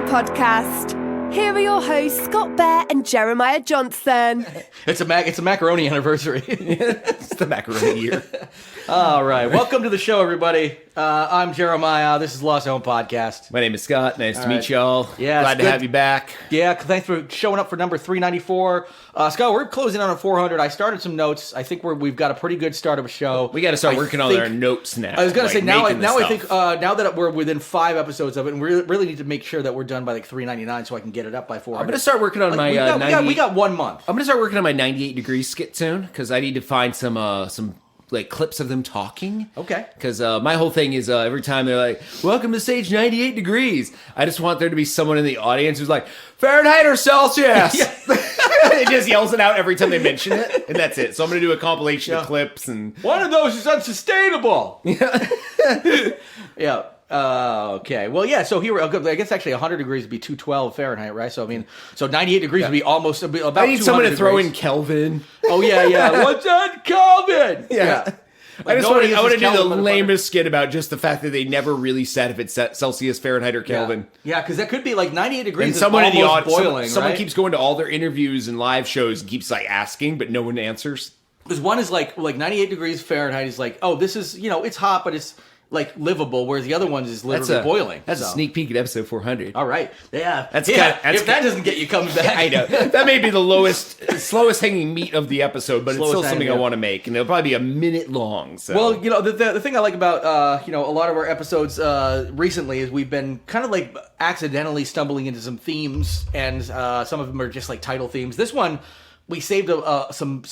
Clam podcast. Here are your hosts, Scott Bear and Jeremiah Johnson. It's a macaroni anniversary. It's the macaroni year. All right, welcome to the show, everybody. I'm Jeremiah. This is Lost Home Podcast. My name is Scott. Nice to meet y'all. Yeah, glad to have you back. Yeah, thanks for showing up for number 394. Scott, we're closing on a 400. I started some notes. I think we've got a pretty good start of a show. We got to start working on our notes now. I was going to say now I think now that we're within 5 episodes of it, and we really need to make sure that we're done by like 399 so I can get it up by 400. I'm going to start working on my we got 1 month. I'm going to start working on my 98 Degrees skit soon because I need to find some like clips of them talking. Okay. Because my whole thing is every time they're like, welcome to stage 98 degrees. I just want there to be someone in the audience who's like, Fahrenheit or Celsius? It just yells it out every time they mention it. And that's it. So I'm going to do a compilation of clips. And one of those is unsustainable. Yeah. Okay. Well, yeah. So here, I guess actually 100 degrees would be 212 Fahrenheit, right? So I mean, so 98 degrees would be almost about. I need someone to throw degrees. in Kelvin. Oh yeah. What's that, Kelvin? Yeah. Like I want to do the Kelvin, lamest skit about just the fact that they never really said if it's Celsius, Fahrenheit, or Kelvin. Yeah, because that could be like 98 degrees. And someone in the audience, boiling. someone right? keeps going to all their interviews and live shows and keeps like asking, but no one answers. Because one is like 98 degrees Fahrenheit is like, oh, this is it's hot, but it's like livable, whereas the other ones is literally boiling. That's a sneak peek at episode 400. All right, yeah. If that doesn't get you coming back, I know that may be the slowest hanging meat of the episode, but it's still something I want to make, and it'll probably be a minute long. So. Well, the thing I like about a lot of our episodes recently is we've been kind of like accidentally stumbling into some themes, and some of them are just like title themes. This one we saved some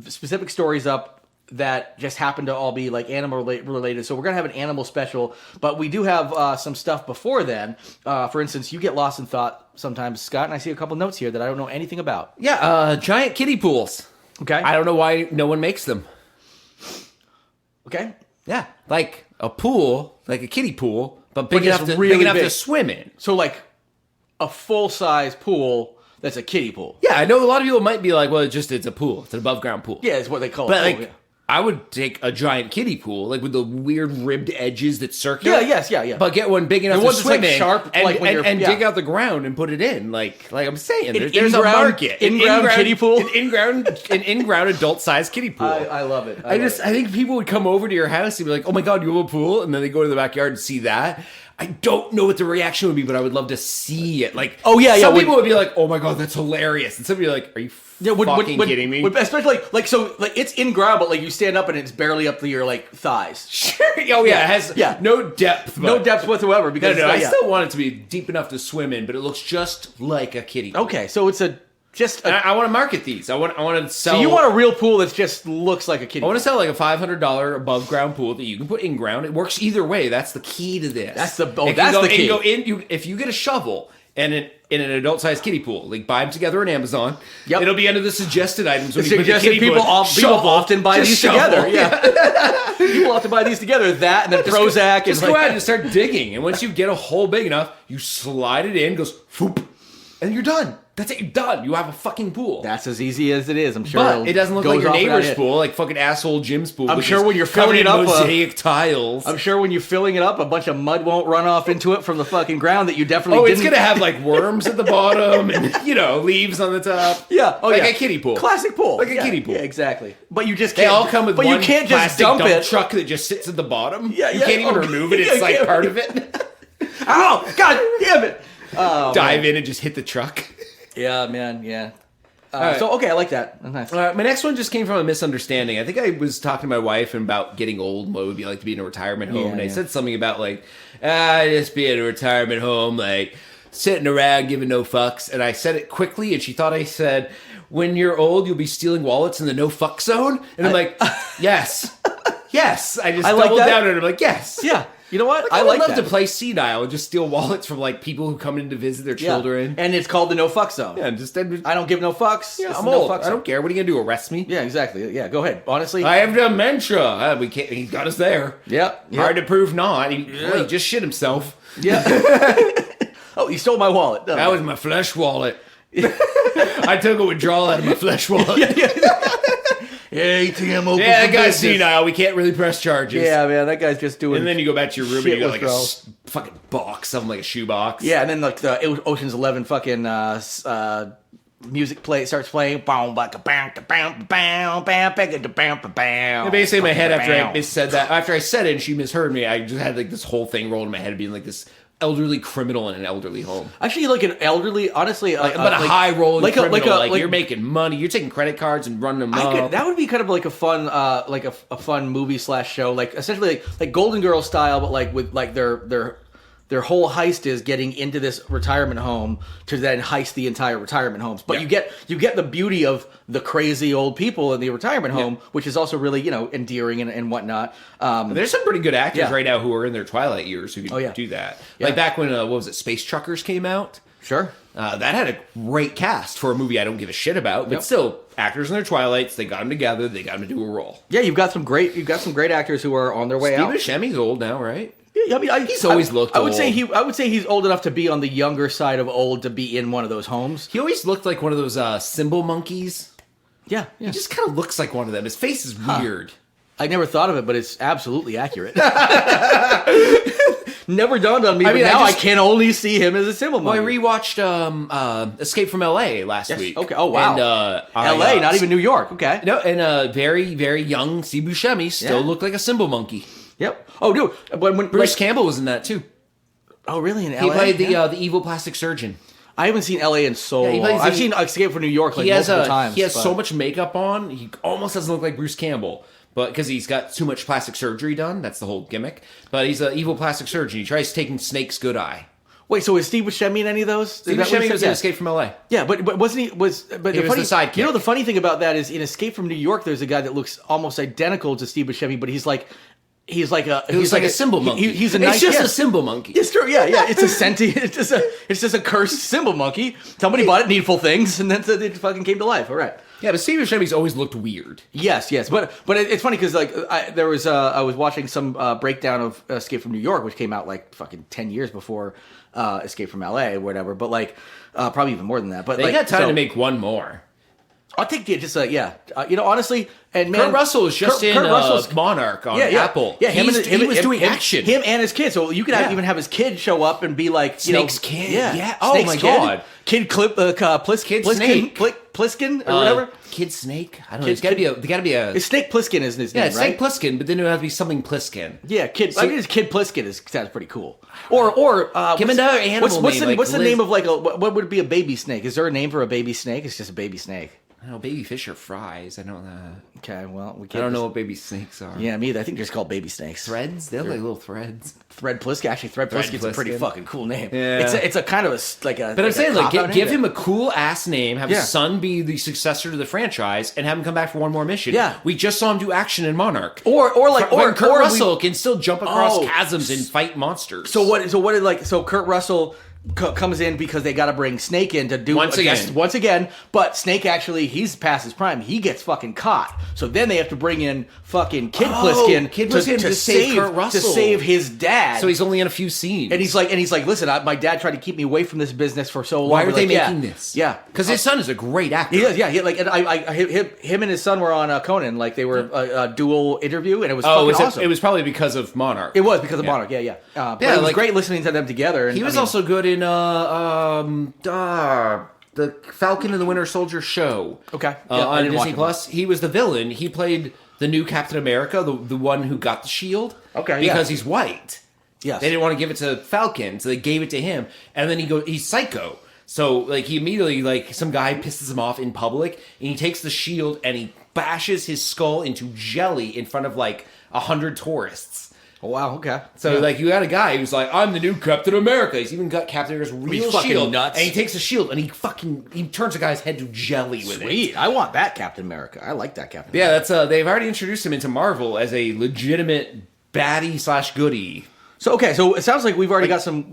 specific stories up that just happen to all be like animal related. So we're going to have an animal special, but we do have some stuff before then. For instance, you get lost in thought sometimes, Scott, and I see a couple notes here that I don't know anything about. Yeah, giant kiddie pools. Okay. I don't know why no one makes them. Okay. Yeah, like a pool, like a kiddie pool, but But big just enough really to big. swim in. So like a full-size pool that's a kiddie pool. Yeah, I know a lot of people might be like, well, it's a pool. It's an above-ground pool. Yeah, it's what they call But it. like, Yeah. I would take a giant kiddie pool, like with the weird ribbed edges that's circular. Yeah. But get one big enough The one to that's, swim like, in, sharp, and, like, when and you're- dig out the ground and put it in. Like I'm saying, there's a in-ground- market. in-ground kiddie pool? an in-ground adult-sized kiddie pool. I love it. I think people would come over to your house and be like, "Oh my god, you have a pool," and then they go to the backyard and see that. I don't know what the reaction would be, but I would love to see it. Like, some people would be like, "Oh my god, that's hilarious," and some would be like, "Are you fucking kidding me?" Especially like it's in ground, but like you stand up and it's barely up to your like thighs. Sure. Oh yeah, it has no depth. No depth whatsoever. Because I still want it to be deep enough to swim in, but it looks just like a kiddie pool. Okay, so it's I want to market these. I want to sell. So you want a real pool that just looks like a kiddie pool. I want to sell like a $500 above ground pool that you can put in ground. It works either way. That's the key to this. That's the key. If you get a shovel and in an adult-sized kiddie pool, like buy them together on Amazon. Yep. It'll be under the suggested items. When People often buy these together. Yeah. People often buy these together. That and then Prozac. Just go out and start digging. And once you get a hole big enough, you slide it in, goes foop, and you're done. That's it. You're done. You have a fucking pool. That's as easy as it is. I'm sure. But it doesn't look like your neighbor's pool, like fucking asshole Jim's pool. I'm sure when you're filling it up, mosaic tiles. I'm sure when you're filling it up, a bunch of mud won't run off into it from the fucking ground that you definitely didn't. It's gonna have like worms at the bottom and leaves on the top. Yeah, like a kiddie pool, classic pool, like a kiddie pool. Yeah, exactly. But you just can't. They all come with but one you can't just plastic dump truck that just sits at the bottom. Yeah, you can't even remove it. It's like part of it. Oh God damn it! Dive in and just hit the truck. Yeah, man. Yeah. Right. So okay, I like that. Nice. My next one just came from a misunderstanding. I think I was talking to my wife about getting old, what it would be like to be in a retirement home, and I said something about like, just be in a retirement home, like sitting around giving no fucks, and I said it quickly, and she thought I said, when you're old, you'll be stealing wallets in the no fuck zone, and I'm like, yes. I just doubled down and I'm like, yes. Yeah. You know what? I would love to play senile and just steal wallets from like people who come in to visit their children. And it's called the no fuck zone. Yeah, I don't give no fucks. Yeah, It's I'm the no old. fuck I zone. don't care. What are you gonna do? Arrest me? Yeah, exactly. Yeah, go ahead. Honestly, I have dementia. We can't. He got us there. Yep. Hard to prove not. He just shit himself. Yeah. Oh, he stole my wallet. That was my flesh wallet. I took a withdrawal out of my flesh wallet. ATM open. Yeah, that for guy's business. senile. We can't really press charges. Yeah, man, that guy's just doing. And then you go back to your room and shit you got like withdrawal. a fucking box, something like a shoebox. Yeah, and then like the Ocean's 11 fucking music starts playing. And basically, in my head after I said that, after I said it and she misheard me, I just had like this whole thing rolled in my head, being like this elderly criminal in an elderly home. Actually, like an elderly, honestly, But a high rolling criminal, like you're making money, you're taking credit cards and running them up. that would be kind of like a fun, like a fun movie / show, like essentially like Golden Girls style, but like with like their whole heist is getting into this retirement home to then heist the entire retirement homes. But you get the beauty of the crazy old people in the retirement home, which is also really, endearing and whatnot. There's some pretty good actors Yeah. right now who are in their twilight years who can do that. Yeah. Like back when, what was it, Space Truckers came out? Sure. That had a great cast for a movie I don't give a shit about, but still, actors in their twilights, they got them together, they got them to do a role. Yeah, you've got some great actors who are on their way out. Steve Buscemi's old now, right? Yeah, I mean, He's always looked I would say old. I would say he's old enough to be on the younger side of old to be in one of those homes. He always looked like one of those cymbal monkeys. Yeah. He just kind of looks like one of them. His face is weird. I never thought of it, but it's absolutely accurate. Never dawned on me, but now I can only see him as a symbol Well, I monkey. rewatched Escape from L.A. last week. Okay. Oh, wow. And, L.A., not even New York. Okay. No, and very, very young Steve Buscemi still looked like a symbol monkey. Yep. Oh, dude. When Bruce Campbell was in that too. Oh, really? In L.A.? He played the evil plastic surgeon. I haven't seen L.A. in so he long. plays I've the- seen Escape from New York like He has multiple times. He has but- so much makeup on. He almost doesn't look like Bruce Campbell, but because he's got too much plastic surgery done, that's the whole gimmick. But he's an evil plastic surgeon. He tries taking Snake's good eye. Wait, so is Steve Buscemi in any of those? Steve Buscemi was in Escape from L.A. Yeah, but wasn't he? But He was the sidekick. You know, the funny thing about that is in Escape from New York, there's a guy that looks almost identical to Steve Buscemi, but he's like a He looks like a symbol monkey. He's a nice. It's just yeah. a symbol monkey. It's true. Yeah, yeah. It's a sentient. It's just a cursed symbol monkey. Somebody bought it, Needful Things, and then it fucking came to life. All right. Yeah, but Steve Buscemi's always looked weird. Yes, but it's funny because like I was watching some breakdown of Escape from New York, which came out like fucking 10 years before Escape from LA or whatever, but like probably even more than that. But They like, got time so- to make one more. I'll take the just honestly, and man, Kurt Russell was just in Russell's Monarch on Apple. Yeah, he was doing action. Him and his kid. So you could even have his kid show up and be like Snake's kid. Yeah. Oh Snake's my kid. God. Kid Clip Kid Snake. Pliskin or whatever. Kid Snake. I don't know. It's got to be a. It's Snake Plissken is his Yeah, name, it's right? Snake Plissken, but then it would have to be something Plissken. Yeah, Kid. I guess Kid Plissken sounds pretty cool. Or Give him another animal what's name, the, like what's the Liz- name of like what would be a baby snake? Is there a name for a baby snake? It's just a baby snake. I don't know, baby fish or fries. I don't know. Okay, well we I can't. don't know what baby snakes are. Yeah, me either. I think they're just called baby snakes. Threads? They look like little threads. Thread Plissken. Actually, Thread Plissken's a pretty Pliskin. fucking cool name. Yeah. It's a kind of like a. But I'm saying, like, cop-out give name. him a cool ass name, have Yeah. his son be the successor to the franchise, and have him come back for one more mission. Yeah. We just saw him do action in Monarch. or When Kurt or Russell can still jump across Oh. chasms and fight monsters. So Kurt Russell comes in because they got to bring Snake in to do Once again. But Snake actually he's past his prime. He gets fucking caught. So then they have to bring in fucking Kid Plissken to save Kurt Russell. to save his dad. So he's only in a few scenes. and he's like, listen, my dad tried to keep me away from this business for so long. why are We're they like, making this? Yeah, Because his son is a great actor. he is. Yeah, like, and him and his son were on Conan. Like they were a dual interview, and it was fucking awesome. It was probably because of Monarch. It was because of Monarch. Yeah. But it was like- great listening to them together. And He was also good in the Falcon and the Winter Soldier show. Okay. Yeah, I on didn't watch Disney it. Plus. He was the villain. He played the new Captain America, the one who got the shield. Okay, Because yeah. he's white. Yes. They didn't want to give it to Falcon, so they gave it to him. And then he's psycho. So like he immediately, like, some guy pisses him off in public, and he takes the shield and he bashes his skull into jelly in front of like 100 tourists. Oh, wow. Okay. So, like, you had a guy who's like, I'm the new Captain America. He's even got Captain America's real fucking shield. nuts. And he takes the shield and he turns a guy's head to jelly with it. Sweet. I want that Captain America. I like that Captain Yeah, America. that's they've already introduced him into Marvel as a legitimate baddie / goodie. So it sounds like we've already got some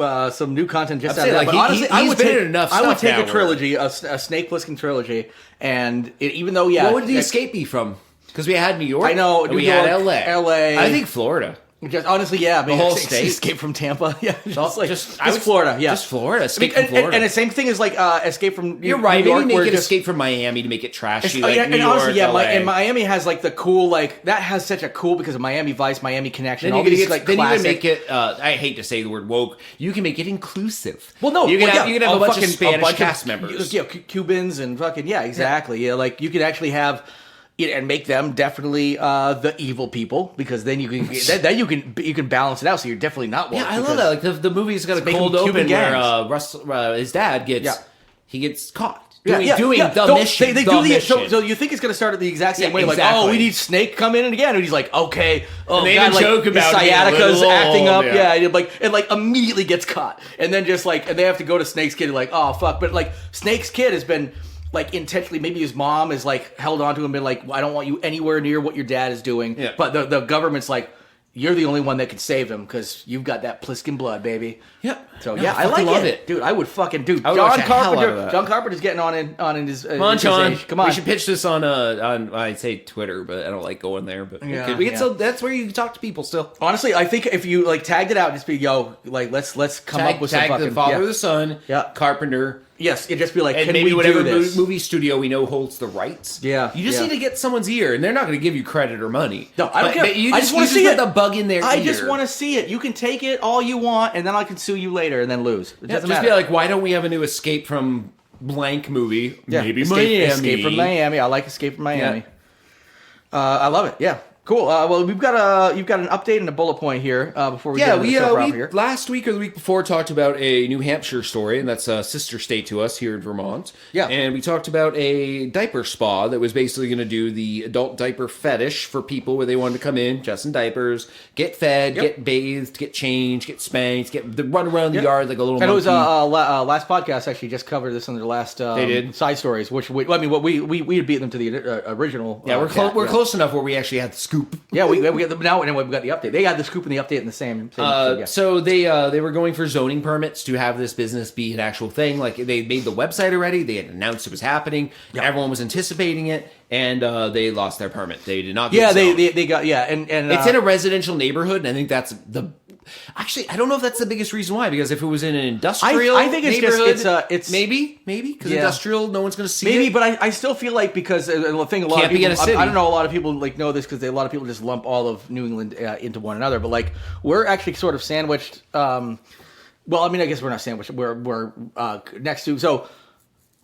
new content just out I'm of that. saying, But like, honestly, he's I would been take in enough I would stuff take now a trilogy, a Snake Plissken trilogy, and even though What would the escape be from? Because we had New York. I know, and New we York, had LA. LA. I think Florida. Just honestly, yeah, the whole state, Escape from Tampa, yeah, just Florida, yeah, just Florida. Escape from Florida, and the same thing is like Escape from You're right. Maybe make it Escape from Miami to make it trashy. Like and New York, honestly, yeah, LA. and Miami has like the cool like that has such a cool because of Miami Vice, Miami Connection. Then all you these can like then classic. you can make it. I hate to say the word woke. You can make it inclusive. Well, no, you can have a bunch of fucking- Spanish cast members. yeah, Cubans and fucking exactly. Yeah, like you could actually have. And make them definitely the evil people because then you can you can balance it out so you're definitely not woke. Yeah, I love that. Like the movie's got a cold open where Russell, his dad gets caught. Doing the mission. They do the so you think it's going to start at the exact same way, exactly. like, oh, we need Snake come in and again, and he's like, okay, oh, and they God, even joke about his sciatica's acting up, and like immediately gets caught, and then just like, and they have to go to Snake's kid, like, oh fuck, but like Snake's kid has been. Like intentionally, maybe his mom is like held on to him and been like, I don't want you anywhere near what your dad is doing. Yeah. But the government's like, you're the only one that can save him because you've got that Pliskin blood, baby. Yep. So no, I like love it, dude. I would fucking John watch the hell out of Carpenter. that. John Carpenter's getting on in his. Come on, his John. age. Come on. We should pitch this on I'd say Twitter, but I don't like going there. But we can still. That's where you can talk to people still. Honestly, I think if you like tagged it out, just be let's come up with some fucking the father, the son, Carpenter. Yes, it'd just be like, and can maybe we whatever do this? movie studio we know holds the rights. Yeah, you just need to get someone's ear, and they're not going to give you credit or money. No, I don't care. I just want to see it. The bug in their ear. I just want to see it. You can take it all you want, and then I can sue you later and then lose. It doesn't matter. Be like, why don't we have a new Escape from blank movie? Yeah, maybe Miami. Escape from Miami. I like Escape from Miami. Yeah. I love it. Yeah. Cool. Well, you've got an update and a bullet point here before we get into the show proper here. Last week or the week before talked about a New Hampshire story, and that's a sister state to us here in Vermont. Yeah. And we talked about a diaper spa that was basically going to do the adult diaper fetish for people where they wanted to come in, just in diapers, get fed, get bathed, get changed, get spanked, run around the yard like a little monkey. And it was last podcast actually just covered this in their last they did. Side stories, which we had beat them to the original. Yeah, we're close enough where we actually had the scoop. Yeah, we got them now, and we've got the update. They had the scoop and the update in the same. So they were going for zoning permits to have this business be an actual thing. Like they made the website already. They had announced it was happening. Yep. Everyone was anticipating it, and they lost their permit. They did not. Get they got and it's in a residential neighborhood, and I think that's the. Actually, I don't know if that's the biggest reason why. Because if it was in an industrial, I think it's neighborhood, it's maybe because industrial, no one's going to see it. Maybe, but I still feel like because the thing a lot of people, I don't know, a lot of people like know this because a lot of people just lump all of New England into one another. But like we're actually sort of sandwiched. Well, I mean, I guess we're not sandwiched. We're next to so.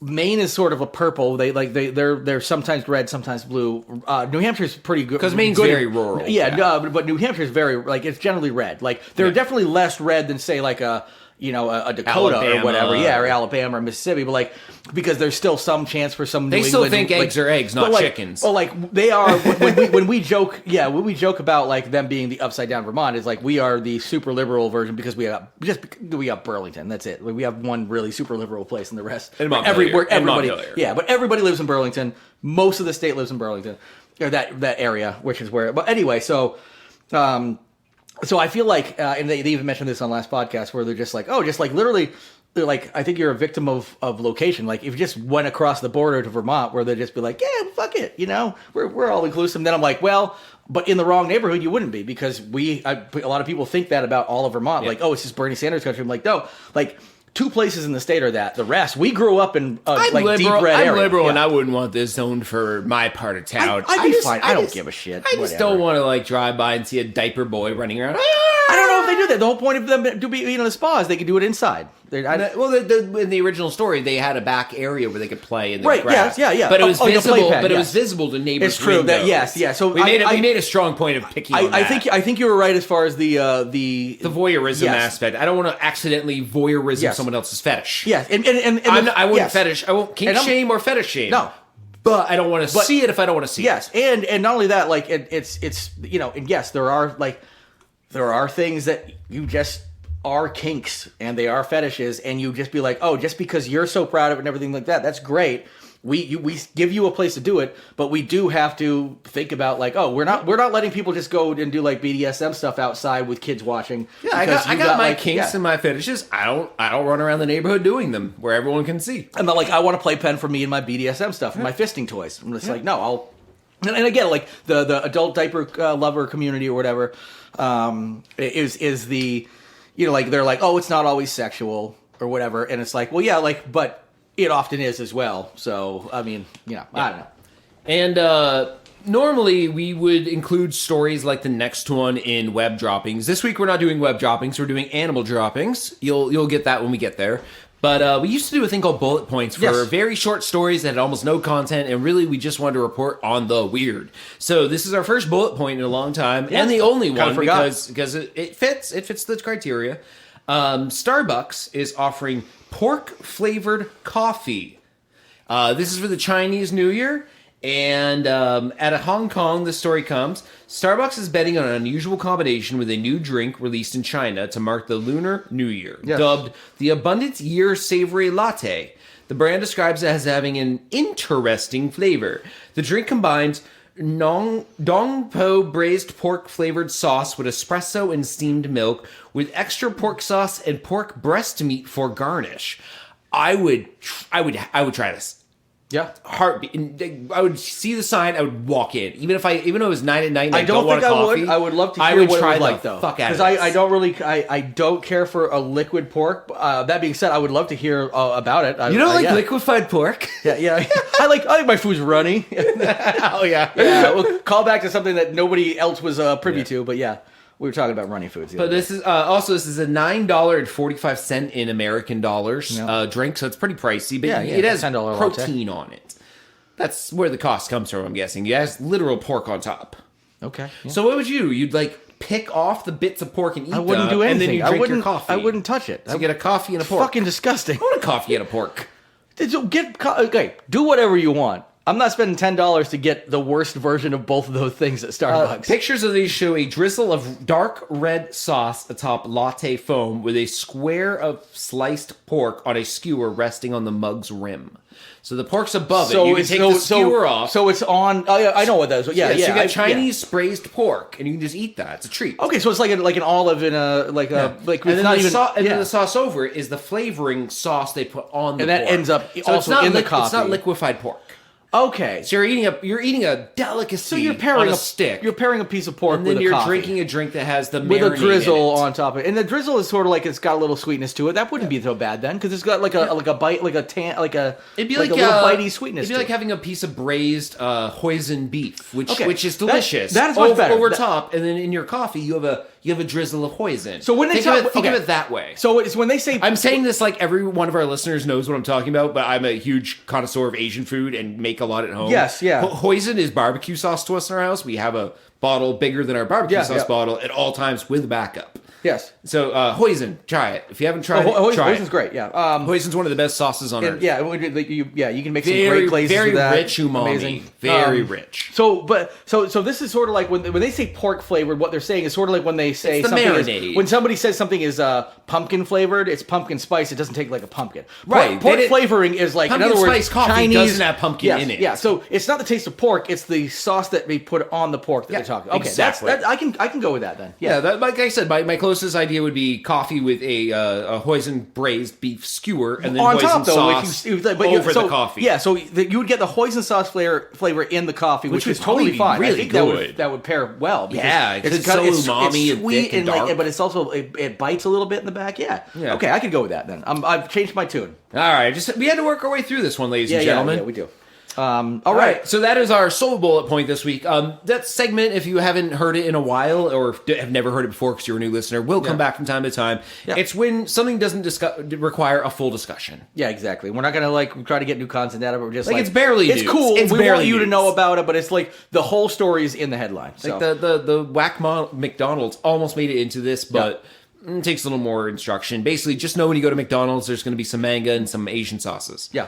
Maine is sort of a purple. They're sometimes red, sometimes blue. New Hampshire's pretty good because Maine's very rural. Yeah, but New Hampshire's very it's generally red. Like they're definitely less red than say like a Dakota Alabama, or whatever, or Alabama or Mississippi, but like because there's still some chance for some. They New still England, think eggs are eggs, not chickens. Well, like they are when we joke, when we joke about like them being the upside down Vermont, is like we are the super liberal version because we got Burlington. That's it. We have one really super liberal place, and the rest everybody. Yeah, but everybody lives in Burlington. Most of the state lives in Burlington, or that area, which is where. But anyway, so. So I feel like, and they even mentioned this on last podcast, where they're just like, literally, they're like, I think you're a victim of location. Like if you just went across the border to Vermont, where they'd just be like, yeah, fuck it, we're all inclusive. And then I'm like, well, but in the wrong neighborhood, you wouldn't be because a lot of people think that about all of Vermont. Yeah. Like, oh, it's just Bernie Sanders country. I'm like, no, like. 2 places in the state are that. The rest, we grew up in deep red area. I'm liberal, and I wouldn't want this zoned for my part of town. I'd be fine. I don't give a shit. I just don't want to drive by and see a diaper boy running around. I don't know if they do that. The whole point of them to be the spa is they can do it inside. In the original story, they had a back area where they could play in the grass. Yeah. But it was visible. But it was visible to neighbors. It's true. Yes. So we made a strong point of picking. I think you were right as far as the voyeurism aspect. I don't want to accidentally voyeurism someone else's fetish. Yes, and I wouldn't fetish. I won't kink shame or fetish shame. No. But I don't want to see it if I don't want to see it. Yes, and not only that, like it's and yes, there are things that you just are kinks and they are fetishes, and you just be like, oh, just because you're so proud of it and everything like that, that's great. We give you a place to do it, but we do have to think about like, oh, we're not letting people just go and do like BDSM stuff outside with kids watching. Yeah, I got my kinks and my fetishes. I don't run around the neighborhood doing them where everyone can see. And like, I want to play pen for me and my BDSM stuff and my fisting toys. I'm just like, no, And again, like the adult diaper lover community or whatever is the, like they're like, oh, it's not always sexual or whatever, and it's like, well, yeah, like, but it often is as well. So I mean, I don't know. And normally we would include stories like the next one in web droppings. This week we're not doing web droppings; we're doing animal droppings. You'll get that when we get there. But we used to do a thing called bullet points for very short stories that had almost no content, and really we just wanted to report on the weird. So this is our first bullet point in a long time, and the only one because it fits the criteria. Starbucks is offering pork-flavored coffee. This is for the Chinese New Year. And out of Hong Kong, the story comes. Starbucks is betting on an unusual combination with a new drink released in China to mark the Lunar New Year, dubbed the Abundance Year Savory Latte. The brand describes it as having an interesting flavor. The drink combines Dongpo braised pork flavored sauce with espresso and steamed milk, with extra pork sauce and pork breast meat for garnish. I would try this. Yeah, heartbeat. I would see the sign. I would walk in, even though it was 9 at night. And I don't think I would. I would love to hear what it was like, though, because I don't really. I don't care for a liquid pork. That being said, I would love to hear about it. You don't like liquefied pork? Yeah. I like my food's runny. Oh yeah. We'll call back to something that nobody else was privy to, but yeah. We were talking about runny foods. But this is a $9.45 in American dollars drink, so it's pretty pricey. But it has protein on it. That's where the cost comes from, I'm guessing. It has literal pork on top. Okay. Yeah. So what would you do? You'd pick off the bits of pork and eat them. I wouldn't do anything. And then you drink your coffee. I wouldn't touch it. So you get a coffee and a pork. Fucking disgusting. I want a coffee and a pork. Do whatever you want. I'm not spending $10 to get the worst version of both of those things at Starbucks. Pictures of these show a drizzle of dark red sauce atop latte foam with a square of sliced pork on a skewer resting on the mug's rim. So the pork's above it. You can take the skewer off. So it's on. Oh, yeah, I know what that is. Yeah. So you got Chinese braised pork, and you can just eat that. It's a treat. Okay, so it's like an olive in a like. And then the sauce over it is the flavoring sauce they put on the pork. And that ends up also in the coffee. It's not liquefied pork. Okay, so you're eating a delicacy. So you're pairing on a stick. You're pairing a piece of pork and then with you're coffee. Drinking a drink that has the with a drizzle on top of it. And the drizzle is sort of like it's got a little sweetness to it. That wouldn't be so bad then, because it's got like a bite, like a tan, like a it'd be like a little bitey sweetness. It'd be like having a piece of braised hoisin beef, which is delicious. That is much better. Over top, and then in your coffee you have a drizzle of hoisin. So when they think of it that way. So it's when they say I'm saying this like every one of our listeners knows what I'm talking about, but I'm a huge connoisseur of Asian food and make a lot at home. Yes, yeah. Hoisin is barbecue sauce to us in our house. We have a bottle bigger than our barbecue sauce bottle at all times with backup. Yes. So hoisin, try it. If you haven't tried it, try it. Hoisin's great. Yeah. Hoisin's one of the best sauces on earth. Yeah. You can make some great glazes with that. Very rich umami. Amazing. Very rich. So this is sort of like when they say pork flavored. What they're saying is sort of like when they say it's the marinade. When somebody says something is pumpkin flavored, it's pumpkin spice. It doesn't taste like a pumpkin. Right. Pork flavoring is like, in other words, spice coffee Chinese doesn't have pumpkin in it. Yeah. So it's not the taste of pork. It's the sauce that they put on the pork that they're talking. Okay. Exactly. I can go with that then. Yeah. Like I said, my closest idea would be coffee with a hoisin braised beef skewer and then on hoisin top, though, sauce over the coffee. Yeah, so you would get the hoisin sauce flavor in the coffee, which is totally fine. Really I think good. That would pair well. Yeah, because it's so umami and sweet thick and dark. but it's also it bites a little bit in the back. Yeah. Okay, I could go with that then. I've changed my tune. All right, we had to work our way through this one, ladies and gentlemen. Yeah, we do. All right, so that is our sole bullet point this week. That segment, if you haven't heard it in a while or have never heard it before because you're a new listener, will come back from time to time. Yeah. It's when something doesn't require a full discussion. Yeah, exactly. We're not going to try to get new content out of it. We're just it's barely it's news. Cool. It's we barely want you to news. know about it, but it's like the whole story is in the headline. Like the whack McDonald's almost made it into this, but it takes a little more instruction. Basically, just know when you go to McDonald's, there's going to be some manga and some Asian sauces. Yeah.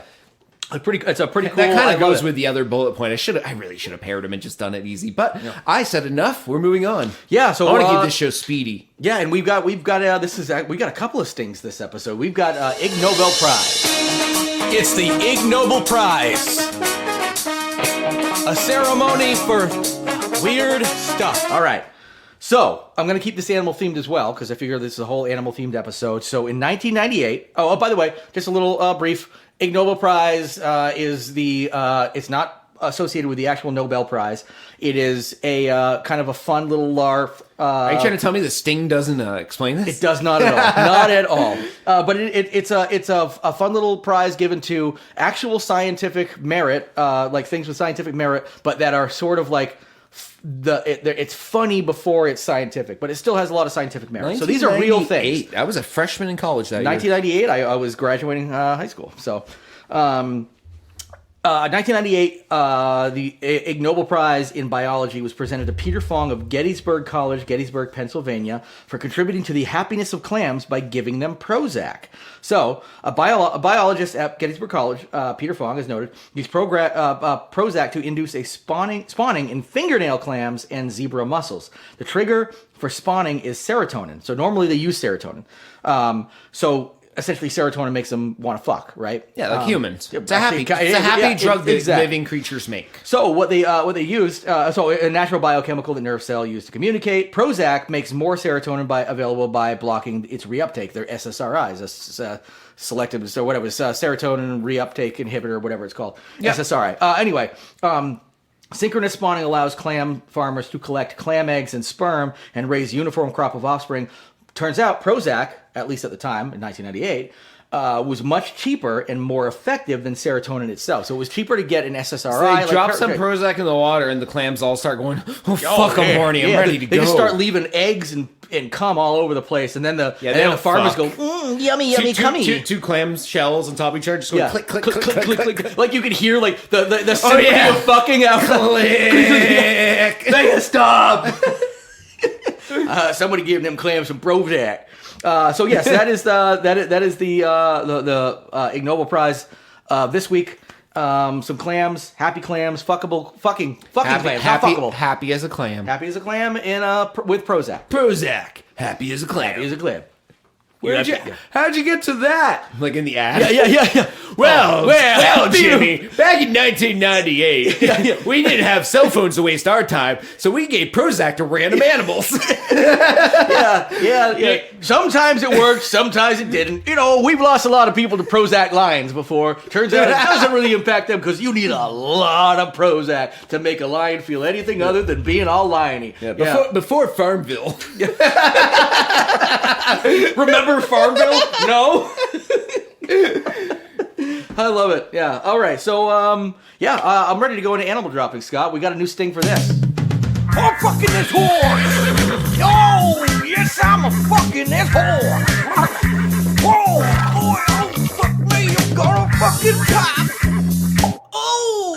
It's a pretty cool. That kind of goes with the other bullet point. I really should have paired them and just done it easy. But I said enough. We're moving on. Yeah, so I want to keep this show speedy. Yeah, and we got a couple of stings this episode. We've got Ig Nobel Prize. It's the Ig Nobel Prize, a ceremony for weird stuff. All right. So, I'm going to keep this animal themed as well, because I figure this is a whole animal themed episode. So, in 1998, by the way, just a little brief. Ig Nobel Prize is it's not associated with the actual Nobel Prize. It is a kind of a fun little larf. Are you trying to tell me the sting doesn't explain this? It does not at all. Not at all. But it's a fun little prize given to actual scientific merit, like things with scientific merit, but that are sort of like it's funny before it's scientific, but it still has a lot of scientific merit. So these are real things. I was a freshman in college that 1998, year. I was graduating high school. So, 1998, the Ig Nobel Prize in Biology was presented to Peter Fong of Gettysburg College, Gettysburg, Pennsylvania, for contributing to the happiness of clams by giving them Prozac. So, a biologist at Gettysburg College, Peter Fong, has noted, used Prozac to induce a spawning in fingernail clams and zebra mussels. The trigger for spawning is serotonin. So, normally they use serotonin. Essentially, serotonin makes them want to fuck, right? Yeah, like humans. It's a happy drug that living creatures make. So what they used, a natural biochemical that nerve cell used to communicate. Prozac makes more serotonin available by blocking its reuptake. They're SSRIs, selective, serotonin reuptake inhibitor, whatever it's called. Yep. SSRI. Anyway. Synchronous spawning allows clam farmers to collect clam eggs and sperm and raise uniform crop of offspring. Turns out Prozac, at least at the time, in 1998, was much cheaper and more effective than serotonin itself. So it was cheaper to get an SSRI. So they drop some Prozac in the water and the clams all start going, fuck, I'm horny, I'm ready to go. They just start leaving eggs and cum all over the place. And then the farmers go, yummy, cummy. Two clams shells on top of each other, just going click, click, click, click, click, click. Like you could hear like the symphony of fucking out. Click. Make it stop. Somebody gave them clams some Prozac. So yes, that is the Ig Nobel Prize this week. Some clams, happy clams, fucking clams, not fuckable. Happy as a clam. Happy as a clam with Prozac. Prozac, happy as a clam. Happy as a clam. How'd you get to that? Like in the ad? Yeah. Well, Jimmy, back in 1998, we didn't have cell phones to waste our time, so we gave Prozac to random animals. Yeah. Sometimes it worked, sometimes it didn't. We've lost a lot of people to Prozac lions before. Turns out it doesn't really impact them because you need a lot of Prozac to make a lion feel anything other than being all liony. Before Farmville. Remember Farmville? No? I love it. Yeah. All right. So, I'm ready to go into animal dropping, Scott. We got a new sting for this. I'm fucking this whore! Oh, yes, I'm a fucking this whore! Whoa, boy, oh, fuck me, you got a fucking cock! Oh!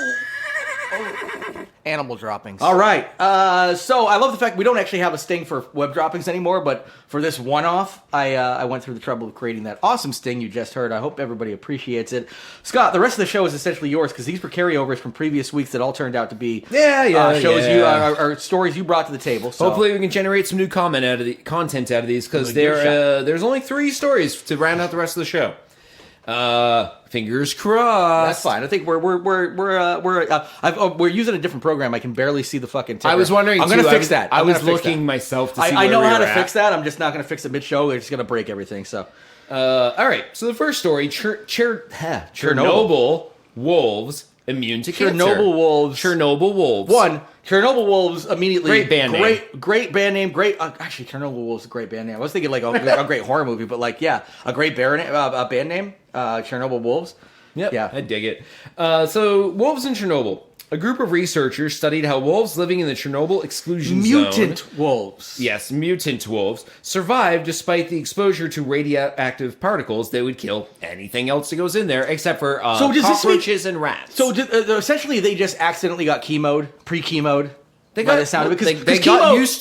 Animal droppings. All right. So I love the fact we don't actually have a sting for web droppings anymore, but for this one-off, I went through the trouble of creating that awesome sting you just heard. I hope everybody appreciates it. Scott, the rest of the show is essentially yours because these were carryovers from previous weeks that all turned out to be or stories you brought to the table. So. Hopefully we can generate some new content out of these because there's only 3 stories to round out the rest of the show. Fingers crossed. That's fine. I think we're using a different program. I can barely see the fucking ticker. I was wondering. I'm going to fix that. I was looking myself to see. I know how to fix that. I'm just not going to fix it mid-show. They're just going to break everything. So, all right. So the first story: Chernobyl wolves immune to cancer. Chernobyl wolves. One. Chernobyl Wolves immediately. Great band name. Great band name. Great. Actually, Chernobyl Wolves is a great band name. I was thinking like a great horror movie, but a great band name. Chernobyl Wolves. Yep. Yeah. I dig it. So wolves in Chernobyl. A group of researchers studied how wolves living in the Chernobyl exclusion zone... Mutant wolves. Yes, mutant wolves survived despite the exposure to radioactive particles that would kill anything else that goes in there, except for cockroaches and rats. So essentially they just accidentally got chemoed, pre-chemoed? They got used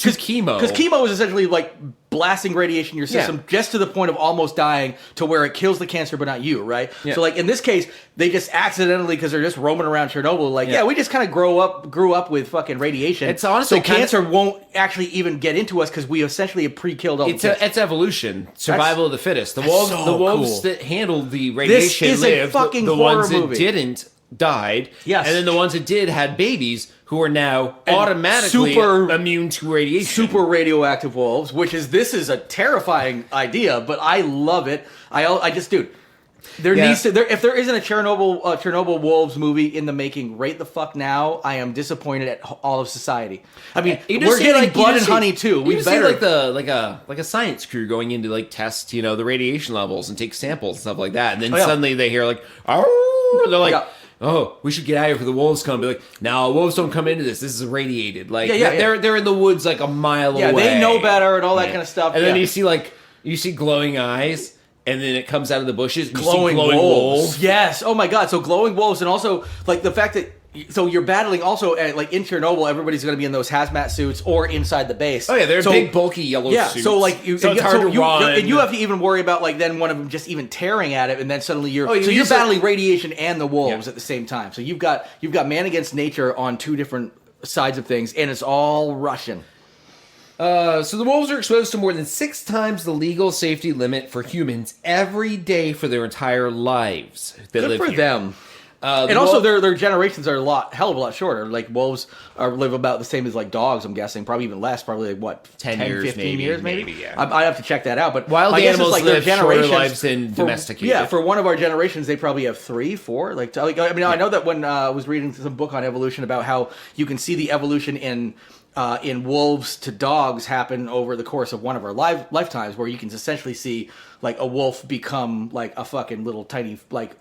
to chemo. Because chemo is essentially like blasting radiation in your system just to the point of almost dying to where it kills the cancer but not you, right? Yeah. So like in this case, they just accidentally, because they're just roaming around Chernobyl, we just kind of grew up with fucking radiation. It's honestly so cancer won't actually even get into us because we essentially have pre-killed all the cancer. It's evolution, survival of the fittest. The wolves that handled the radiation lived. The ones that didn't died. Yes. And then the ones that did had babies who are now automatically immune to radiation. Super radioactive wolves, this is a terrifying idea, but I love it. There needs to if there isn't a Chernobyl Wolves movie in the making right the fuck now, I am disappointed at all of society. I mean, we're getting Blood and Honey too. We better see like a science crew going in to like test the radiation levels and take samples and stuff like that, and then suddenly they hear like, oh, they're like. Oh, we should get out of here for the wolves come. Be like, no, wolves don't come into this. This is irradiated. Like, they're in the woods like a mile away. Yeah, they know better and all that kind of stuff. And then you see glowing eyes, and then it comes out of the bushes. And glowing wolves. Yes. Oh my god. So glowing wolves, and also like the fact that. So you're battling also like in Chernobyl. Everybody's going to be in those hazmat suits or inside the base. Oh yeah, they're big, bulky yellow suits. So like it's hard to run. And you have to even worry about like then one of them just even tearing at it, and then suddenly you're battling radiation and the wolves at the same time. So you've got man against nature on two different sides of things, and it's all Russian. So the wolves are exposed to more than 6 times the legal safety limit for humans every day for their entire lives. Good for them. And also, their generations are hell of a lot shorter. Like wolves live about the same as like dogs. I'm guessing, probably even less. Probably like what 10 years, 15 years, maybe. Yeah. I have to check that out. But wild animals like live shorter lives than domesticated. Yeah, for one of our generations, they probably have 3, 4. I know that when I was reading some book on evolution about how you can see the evolution in wolves to dogs happen over the course of one of our lifetimes, where you can essentially see like a wolf become like a fucking little tiny like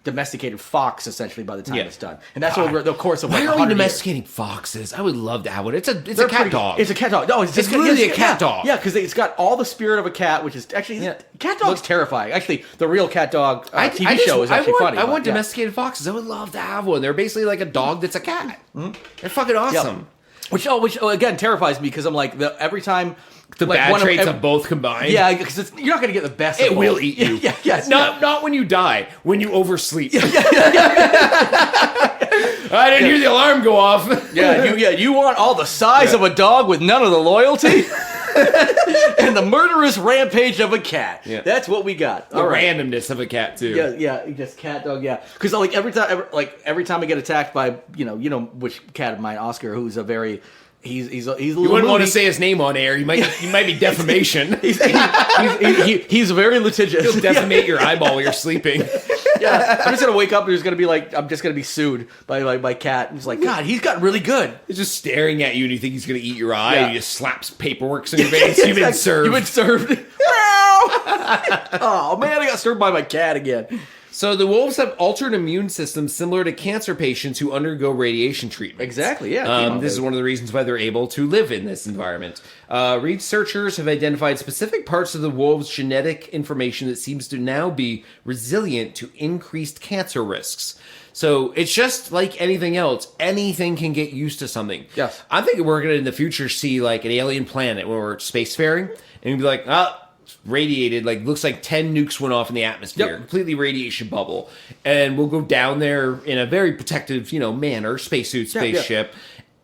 domesticated fox essentially by the time it's done, and that's over the course of. Why are we domesticating foxes? I would love to have one. It's a cat dog. It's a cat dog. No, it's literally a cat dog. Yeah, because it's got all the spirit of a cat, which is actually cat dog's terrifying. Actually, the real cat dog TV show is actually funny. I want domesticated foxes. I would love to have one. They're basically like a dog that's a cat. Mm-hmm. They're fucking awesome. Yep. Which again terrifies me because I'm like every time the like bad traits of both combined. Yeah, because you're not going to get the best. It of will both. eat you. Not when you die. When you oversleep. I didn't hear the alarm go off. You want all the size of a dog with none of the loyalty. And the murderous rampage of a cat. Yeah. That's what we got. The randomness of a cat too. Yeah, just cat dog. Yeah, because like every time I get attacked by you know which cat of mine, Oscar, who's a very he's a little. You wouldn't want to say his name on air. You might be defamation. he's very litigious. He'll defamate your eyeball while you're sleeping. Yeah, I'm just gonna wake up and there's gonna be like I'm just gonna be sued by like my cat. And he's like, God, he's gotten really good. He's just staring at you and you think he's gonna eat your eye. And he just slaps paperwork in your face. You've been served. You've been served. Oh man, I got served by my cat again. So the wolves have altered immune systems similar to cancer patients who undergo radiation treatment. Exactly, yeah. This is one of the reasons why they're able to live in this environment. Researchers have identified specific parts of the wolves' genetic information that seems to now be resilient to increased cancer risks. So it's just like anything else. Anything can get used to something. Yes. I'm thinking we're going to in the future see like an alien planet where we're spacefaring and you'd be like, radiated, like looks like 10 nukes went off in the atmosphere, completely radiation bubble, and we'll go down there in a very protective, manner, spacesuit, spaceship,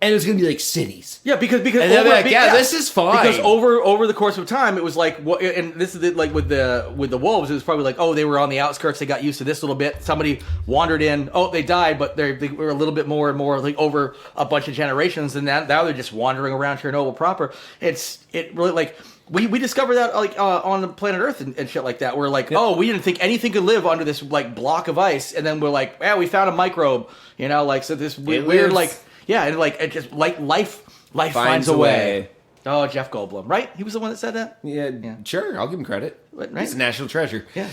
and it's gonna be like cities. Yeah, because this is fine. Because over the course of time, it was like, and this is like with the wolves, it was probably like, they were on the outskirts, they got used to this little bit. Somebody wandered in, they died, but they were a little bit more and more like over a bunch of generations, and now they're just wandering around Chernobyl proper. It really like. We discovered that like on the planet Earth and shit like that. We're like, we didn't think anything could live under this like block of ice, and then we're like, we found a microbe, so this weird like and like it just like life finds a way. Oh, Jeff Goldblum, right? He was the one that said that. Yeah. Sure, I'll give him credit. Right? He's a national treasure. Yeah,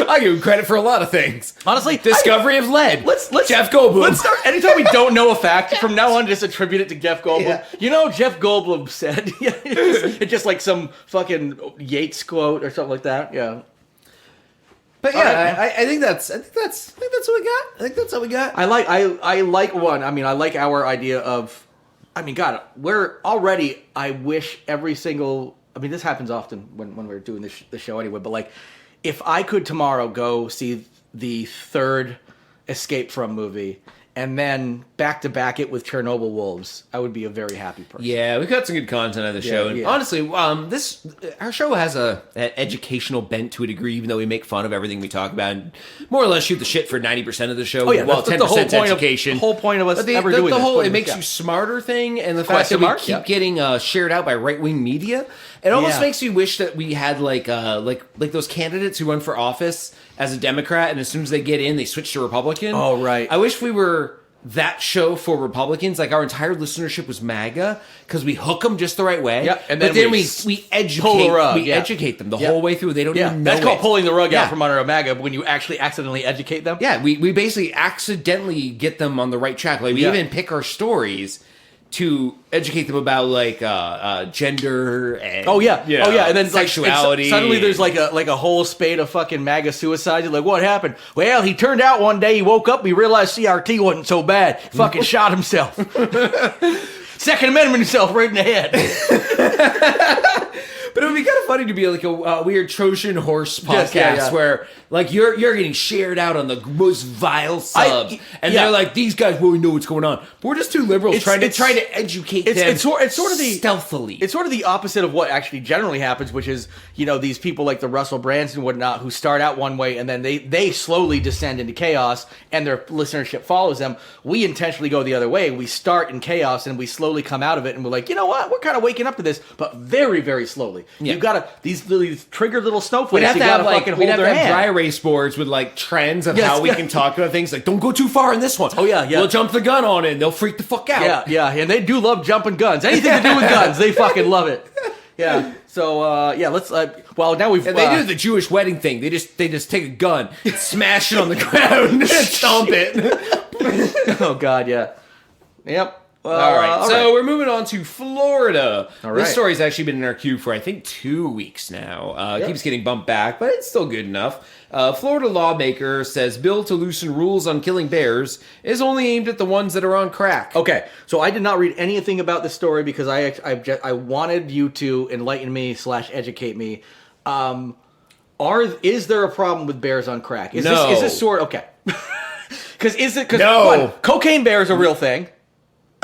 I give him credit for a lot of things. Honestly, discovery of lead. Let's Jeff Goldblum. Let's start. Anytime we don't know a fact, from now on, just attribute it to Jeff Goldblum. Yeah. Jeff Goldblum said. It's just like some fucking Yeats quote or something like that. Yeah. But I think that's what we got. I think that's what we got. I like one. I mean, I like our idea of. I mean, God, we're already. I wish every single. I mean, this happens often when we're doing the show anyway. But like, if I could tomorrow go see the third Escape From movie and then back to back it with Chernobyl Wolves, I would be a very happy person. Yeah, we've got some good content on the show, and honestly, our show has an educational bent to a degree, even though we make fun of everything we talk about, and more or less shoot the shit for 90% of the show. Well, 10% education. The whole point of us ever doing the this. whole it makes you smarter thing, and the fact that we keep getting shared out by right wing media. It almost Yeah. makes me wish that we had like those candidates who run for office as a Democrat, and as soon as they get in, they switch to Republican. Oh, right. I wish we were that show for Republicans. Like our entire listenership was MAGA because we hook them just the right way. Yep, and but then then we we educate pull the rug, we yeah. educate them the Yeah. whole way through. They don't even know That's called it. pulling the rug Yeah. out from under a MAGA when you actually accidentally educate them. Yeah, we basically accidentally get them on the right track. Like we Yeah. even pick our stories to educate them about like gender and Oh yeah, you know, oh yeah, and then sexuality. Suddenly there's like a whole spate of fucking MAGA suicides. You're like, what happened? Well, he turned out one day he woke up, he realized CRT wasn't so bad. He fucking shot himself. Second Amendment himself right in the head. But it would be kind of funny to be like a weird Trojan horse podcast Yes, yeah. where like you're getting shared out on the most vile subs, and yeah. they're like, these guys really know what's going on. But we're just two liberals trying to educate them. It's sort of the stealthily. It's sort of the opposite of what actually generally happens, which is these people like the Russell Brands and whatnot who start out one way and then they slowly descend into chaos and their listenership follows them. We intentionally go the other way. We start in chaos and we slowly come out of it and we're like, you know what? We're kind of waking up to this, but very, very slowly. Yeah. You gotta these triggered little snowflakes. We'd have You to gotta have fucking hold their hand. dry erase boards with like trends of Yes. how we can talk about things. Like, don't go too far in this one. Oh, yeah, yeah. We'll jump the gun on it and they'll freak the fuck out. Yeah, and they do love jumping guns. Anything to do with guns, they fucking love it. Yeah. So let's. Well, now we've. And they do the Jewish wedding thing. They just take a gun, smash it on the ground, and stomp it. Oh God, yeah. Yep. All right, so we're moving on to Florida. All This right. story's actually been in our queue for, I think, 2 weeks now. It keeps getting bumped back, but it's still good enough. Florida lawmaker says bill to loosen rules on killing bears is only aimed at the ones that are on crack. Okay, so I did not read anything about this story because I wanted you to enlighten me / educate me. Is there a problem with bears on crack? Is No. this sort okay? Because No. one, cocaine bear is a real thing.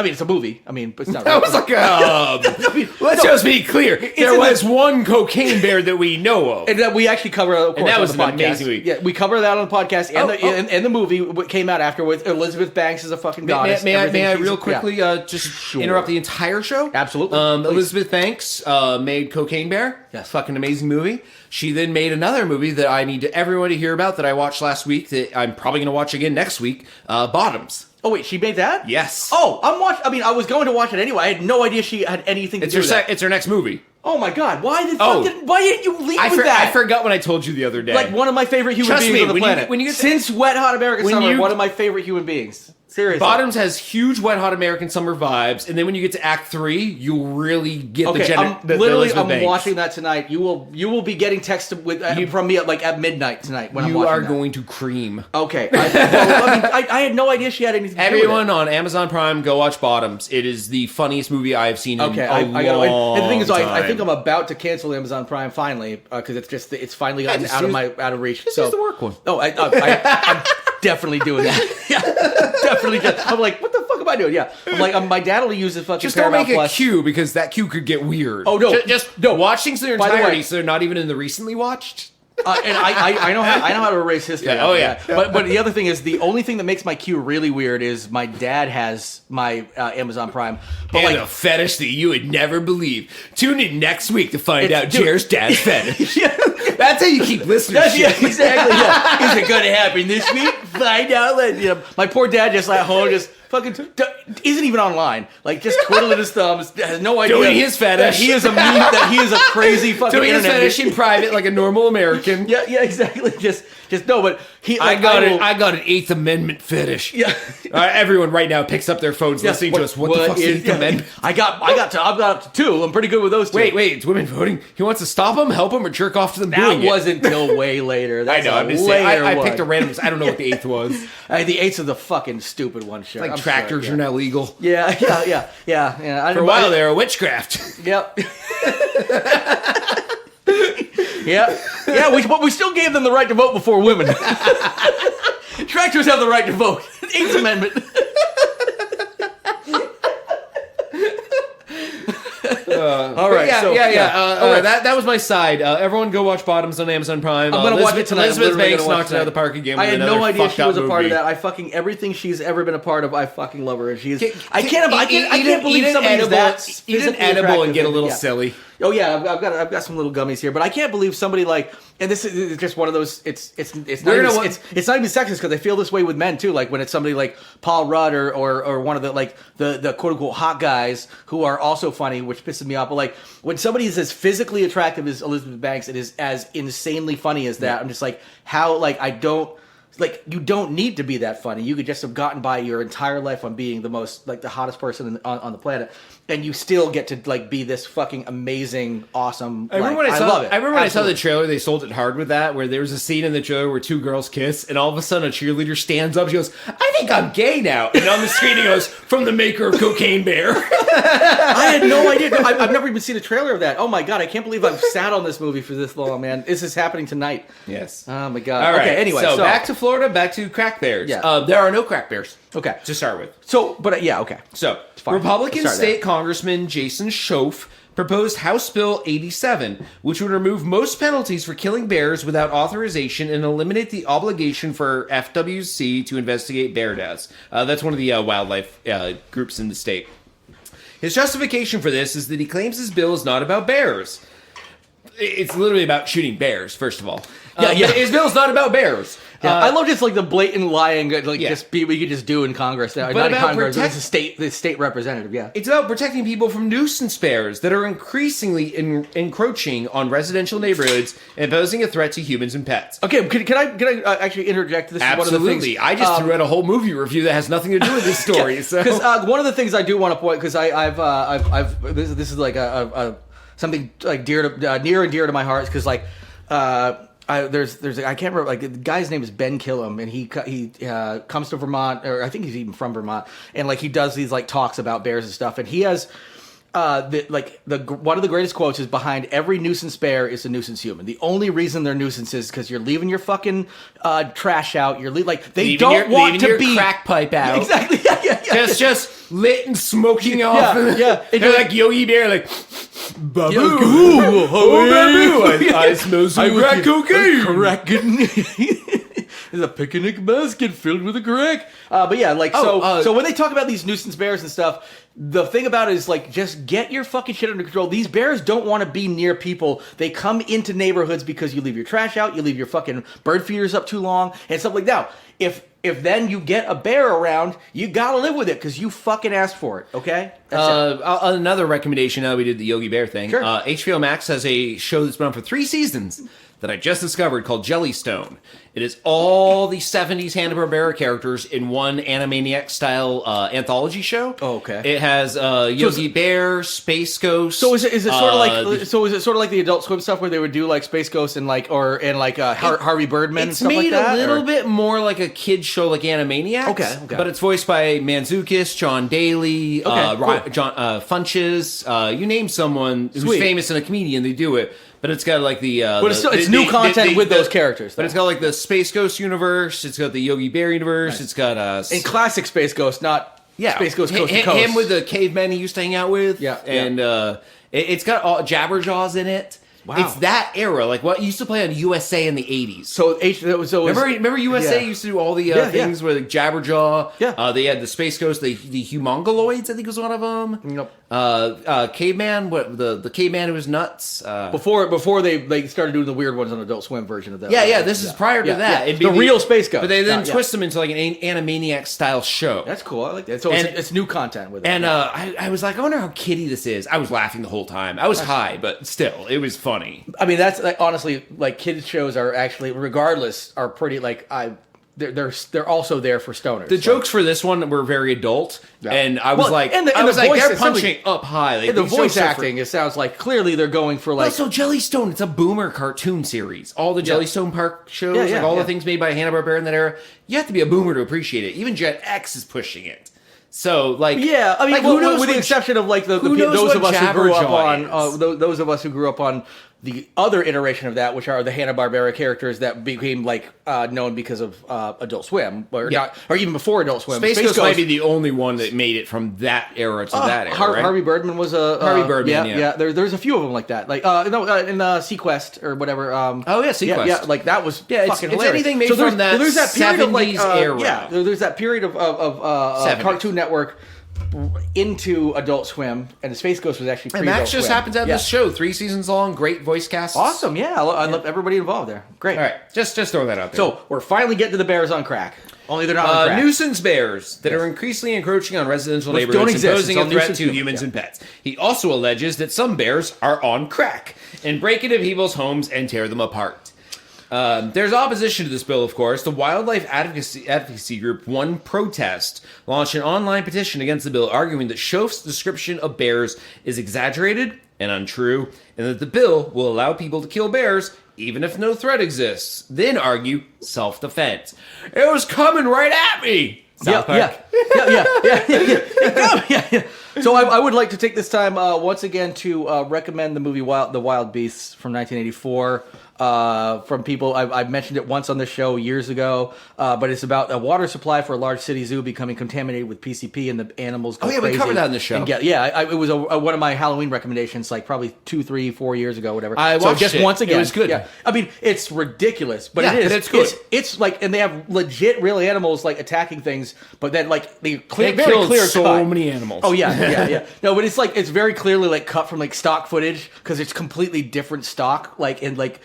I mean, it's a movie. I mean, but it's not. That real. was like a... Let's just be clear. There in was one cocaine bear that we know of. And that we actually cover, of course, that on was the an podcast. amazing week. Yeah, we cover that on the podcast and the movie what came out afterwards. Elizabeth Banks is a fucking goddess. May I Everything real she's- quickly yeah. just Sure. interrupt the entire show? Absolutely. Please. Elizabeth Banks made Cocaine Bear. Yes. Fucking amazing movie. She then made another movie that I need everyone to hear about that I watched last week that I'm probably going to watch again next week, Bottoms. Oh wait, she made that? Yes. Oh, I was going to watch it anyway. I had no idea she had anything to It's do with that. it's her next movie. Oh my God! Why Oh. didn't you lead I with that? I forgot when I told you the other day. Like one of my favorite human Trust beings me, on the when you- planet. when you get to- Since Wet Hot American when Summer, you- one of my favorite human beings. Seriously. Bottoms has huge Wet Hot American Summer vibes, and then when you get to Act 3, you'll really get Okay, the literally, Elizabeth I'm Banks. watching that tonight. You will be getting texted from me at midnight tonight when I'm You watching are that. going to cream. Okay. I had no idea she had anything to do with Everyone on Amazon Prime, go watch Bottoms. It is the funniest movie I have seen it. Okay, in a I gotta wait. long And the thing is, I think time. I'm about to cancel Amazon Prime finally because it's finally gotten just out of use- out of reach. Just so use the work one. Oh, I'm definitely doing that. Yeah, definitely. I'm like, what the fuck am I doing? Yeah, I'm like, my dad will use it fucking Just don't Paramount make a Plus. queue because that queue could get weird. Oh, no. Just No. watch things in their By the way- entirety, so they're not even in the recently watched. And I know how to erase history. Yeah, after oh, yeah. that. But the other thing is the only thing that makes my queue really weird is my dad has my Amazon Prime. But And like, a fetish that you would never believe. Tune in next week to find out dude- Jared's dad's fetish. yeah, That's how you keep listening. yeah, exactly. Yeah, is it going to happen this week? Find out. My poor dad just at home just fucking isn't even online. Like just twiddling his thumbs, has no idea Doing his fetish. that he is that he is a crazy fucking Doing his internet fetish in private like a normal American. Yeah, exactly. Just no, but he. I Like, got it. will- I got an Eighth Amendment fetish. Yeah. Everyone right now picks up their phones, Yeah, listening to us. What the fuck's the is- Eighth yeah. Amendment? I've got up to 2. I'm pretty good with those 2. Wait, it's women voting. He wants to stop them, help them, or jerk off to them That doing it. wasn't till way later. I That's know. a I'm just saying. later I one. picked a random. I don't know what the eighth was. The 8's are the fucking stupid one. Sure. Like I'm tractors sure, are now legal. Yeah. For a while, they were witchcraft. Yep. Yeah. But we still gave them the right to vote before women. Tractors have the right to vote. 8th Amendment. All right. That was my side. Everyone, go watch Bottoms on Amazon Prime. I'm gonna watch it tonight. I'm Elizabeth literally Banks gonna watch knocked it out of the tonight. park again. I with had another no idea she fucked up was a part of movie. that. I fucking everything she's ever been a part of. I fucking love her, and she's. I Eat can't believe an somebody is edible, that. eat an edible and get a little silly. Oh yeah, I've got some little gummies here, but I can't believe somebody like, and this is just one of those. It's not even, it's not even sexist because I feel this way with men too. Like when it's somebody like Paul Rudd or one of the like the quote unquote hot guys who are also funny, which pisses me off. But like when somebody is as physically attractive as Elizabeth Banks, it is as insanely funny as that. I'm just like, how, like, I don't. Like, you don't need to be that funny. You could just have gotten by your entire life on being the most, like, the hottest person on the planet, and you still get to, like, be this fucking amazing, awesome. I remember love it. I remember when I saw the trailer, they sold it hard with that, where there was a scene in the trailer where two girls kiss, and all of a sudden a cheerleader stands up, she goes, "I think I'm gay now," and on the screen he goes, "From the maker of Cocaine Bear." I had no idea. I've never even seen a trailer of that. Oh my god, I can't believe I've sat on this movie for this long, man. This is happening tonight. Yes. Oh my god. All right. Okay. Anyway, so back to Florida, back to crack bears. Yeah. There are no crack bears. Okay. To start with. So, but yeah, okay. So, fine. Republican Let's start State there. Congressman Jason Schoaf proposed House Bill 87, which would remove most penalties for killing bears without authorization and eliminate the obligation for FWC to investigate bear deaths. That's one of the wildlife groups in the state. His justification for this is that he claims his bill is not about bears. It's literally about shooting bears, first of all. Yeah. His bill's not about bears. Yeah, I love just like the blatant lying, like Yeah. just we could just do in Congress. Not in about Congress, it's the state representative. Yeah, It's about protecting people from nuisance bears that are increasingly encroaching on residential neighborhoods and posing a threat to humans and pets. Okay, can I actually interject? This is one of the things. Absolutely. I just threw out a whole movie review that has nothing to do with this story. Because one of the things I do want to point, because I've this is like a something like near and dear to my heart, because like there's I can't remember, like the guy's name is Ben Killam, and he comes to Vermont, or I think he's even from Vermont, and like he does these like talks about bears and stuff, and he has. One of the greatest quotes is, "Behind every nuisance bear is a nuisance human. The only reason they're nuisances is because you're leaving your fucking trash out. You're they don't want to be crack pipe out. Exactly. Yeah. Just lit and smoking off. Yeah. They're like Yogi Bear, like Babu. Babu. I smell some crack cocaine. There's a picnic basket filled with a crack. But yeah, like so when they talk about these nuisance bears and stuff, the thing about it is like, just get your fucking shit under control. These bears don't want to be near people. They come into neighborhoods because you leave your trash out, you leave your fucking bird feeders up too long, and stuff like that. If then you get a bear around, you gotta live with it because you fucking asked for it. Okay. That's it. Another recommendation. Now we did the Yogi Bear thing. Sure. HBO Max has a show that's been on for 3 seasons that I just discovered called Jellystone. It is all the 70s Hanna-Barbera characters in one Animaniac-style anthology show. Oh, okay. It has Yogi Bear, Space Ghost. So is it sort of like the Adult Swim stuff where they would do like Space Ghost and Harvey Birdman and It's stuff like made that? a little bit more like a kid show, like Animaniacs. Okay. But it's voiced by Mantzoukas, John Daly, cool. John Funches. You name someone who's Sweet. famous and a comedian, they do it. But it's got like the... But it's new content with those characters. But it's got like the Space Ghost universe. It's got the Yogi Bear universe. Nice. It's got... in classic Space Ghost, not Space Ghost Coast to Coast. Him with the cavemen he used to hang out with. Yeah. And it's got all Jabberjaws in it. Wow. It's that era, like what used to play on USA in the 80s. Remember USA used to do all the things with like Jabberjaw. Yeah. They had the Space Ghost, the Humongoloids, I think was one of them. Nope. Caveman, the caveman who was nuts. Before they started doing the weird ones on Adult Swim version of that. This is prior to that. Yeah. It'd be the real Space Ghost. But they then twist them into like an Animaniac style show. That's cool. I like that. So it's new content with it. And I was like, I wonder how kiddie this is. I was laughing the whole time. I was high, but still, it was funny. I mean, that's like, honestly, like kids shows are actually, regardless, are pretty like they're also there for stoners. The jokes for this one were very adult, and I was voice, they're punching up high. Like, the voice acting, it sounds like clearly they're going for like. Also, Jellystone, it's a boomer cartoon series. All the Jellystone Park shows, the things made by Hanna-Barbera in that era, you have to be a boomer to appreciate it. Even Gen X is pushing it. So, like, I mean, like, who knows with the exception of like those of us who grew up on those of us who grew up on the other iteration of that, which are the Hanna-Barbera characters that became like known because of Adult Swim, or even before Adult Swim. Space Ghost might be the only one that made it from that era to that era. Right? Harvey Birdman was a Harvey Birdman. Yeah. There's a few of them like that. Like in Sequest or whatever. Sequest. Yeah, like that was fucking hilarious. It's anything made from that 70s era. Yeah, there's that period of Cartoon Network into Adult Swim, and Space Ghost was actually And pre-Adult Max just Swim. happens to have this show, 3 seasons long, great voice casts. Awesome, yeah. I love everybody involved there. Great. All right, just throw that out there. So we're finally getting to the bears on crack. Only they're not on crack. Nuisance bears that are increasingly encroaching on residential Which neighborhoods don't and exist. posing It's a all threat nuisance to humans, humans yeah. and pets. He also alleges that some bears are on crack and break into people's homes and tear them apart. There's opposition to this bill, of course. The wildlife advocacy group One Protest launched an online petition against the bill, arguing that Schof's description of bears is exaggerated and untrue, and that the bill will allow people to kill bears even if no threat exists. Then argue self-defense. It was coming right at me. South Park. Yeah. So I would like to take this time once again to recommend the movie The Wild Beasts from 1984. From people, I've mentioned it once on the show years ago, but it's about a water supply for a large city zoo becoming contaminated with PCP, and the animals go crazy. We covered that in the show. And it was one of my Halloween recommendations, like probably 2, 3, 4 years ago, whatever. I watched it. Once again, It was good. Yeah, I mean, it's ridiculous, but Yeah, it is. but it's good. It's like, and they have legit, real animals like attacking things, but then like they very killed clear so cut. many animals. Oh yeah. No, but it's like it's very clearly like cut from like stock footage because it's completely different stock. Like in like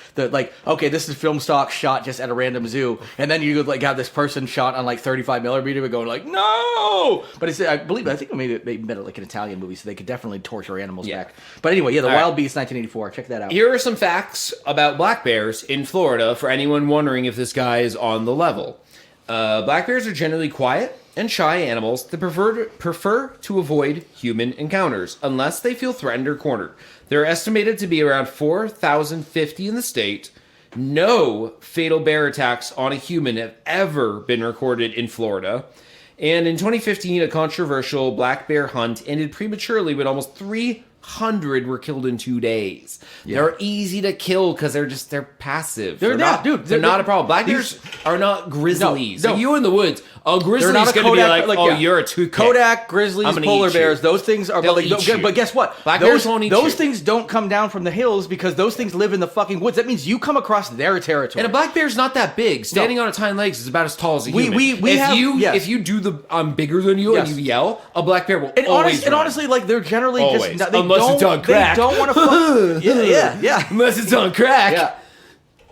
okay, this is film stock shot just at a random zoo, and then you like have this person shot on like 35 millimeter, going like no. But it's I think they made it like an Italian movie, so they could definitely torture animals back. But anyway, The Wild Beast 1984. Check that out. Here are some facts about black bears in Florida for anyone wondering if this guy is on the level. Black bears are generally quiet and shy animals that prefer to avoid human encounters unless they feel threatened or cornered. They're estimated to be around 4,050 in the state. No fatal bear attacks on a human have ever been recorded in Florida. And in 2015, a controversial black bear hunt ended prematurely when almost 300 were killed in 2 days. Yeah. They're easy to kill because they're passive. They're not a problem. Black bears are not grizzlies. No. Like you in the woods, a grizzly's going to be like, you're a toothpick. Kodak, grizzlies, polar bears, those things are... But guess what? Black bears won't eat you. Those things don't come down from the hills because those things live in the fucking woods. That means you come across their territory. And a black bear's not that big. Standing on its hind legs is about as tall as a human. If you do the I'm bigger than you and you yell, a black bear will always run. And honestly, like they're generally always. just... Unless it's on crack. They don't want to fuck... Yeah. Unless it's on crack. Yeah.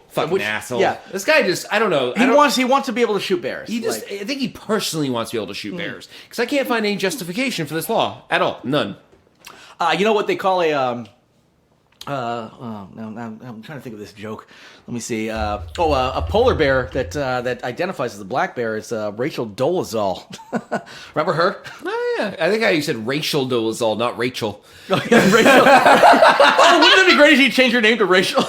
Fucking asshole. Yeah. This guy just, I don't know. He wants to be able to shoot bears. I think he personally wants to be able to shoot bears. Because I can't find any justification for this law at all. None. You know what they call a... I'm trying to think of this joke. Let me see. A polar bear that identifies as a black bear is Rachel Dolezal. Remember her? Oh, yeah. I think you said Rachel Dolezal, not Rachel. Oh, yeah, Rachel. Oh, wouldn't it be great if you changed her name to Rachel?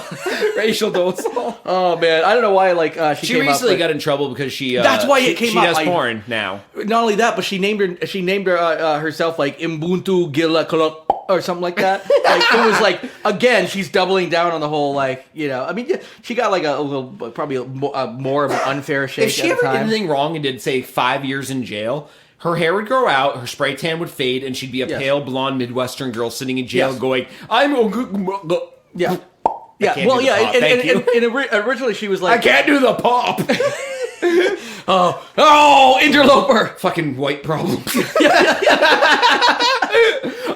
Rachel Dolezal. Oh, man. I don't know why she came recently up, got in trouble because she... that's why it came up. She does porn now. Not only that, but she named herself like Mbuntu Gilakolok or something like that. Like it was like, again, she's doubling down on the whole, like, you know, I mean, she got like a little, probably more of an unfair shake. If she ever did anything wrong and did, say, 5 years in jail, her hair would grow out, her spray tan would fade, and she'd be a pale, blonde Midwestern girl sitting in jail going, I'm... Yeah. Yeah, and originally she was like... I can't do the pop! Oh, interloper! Fucking white problem.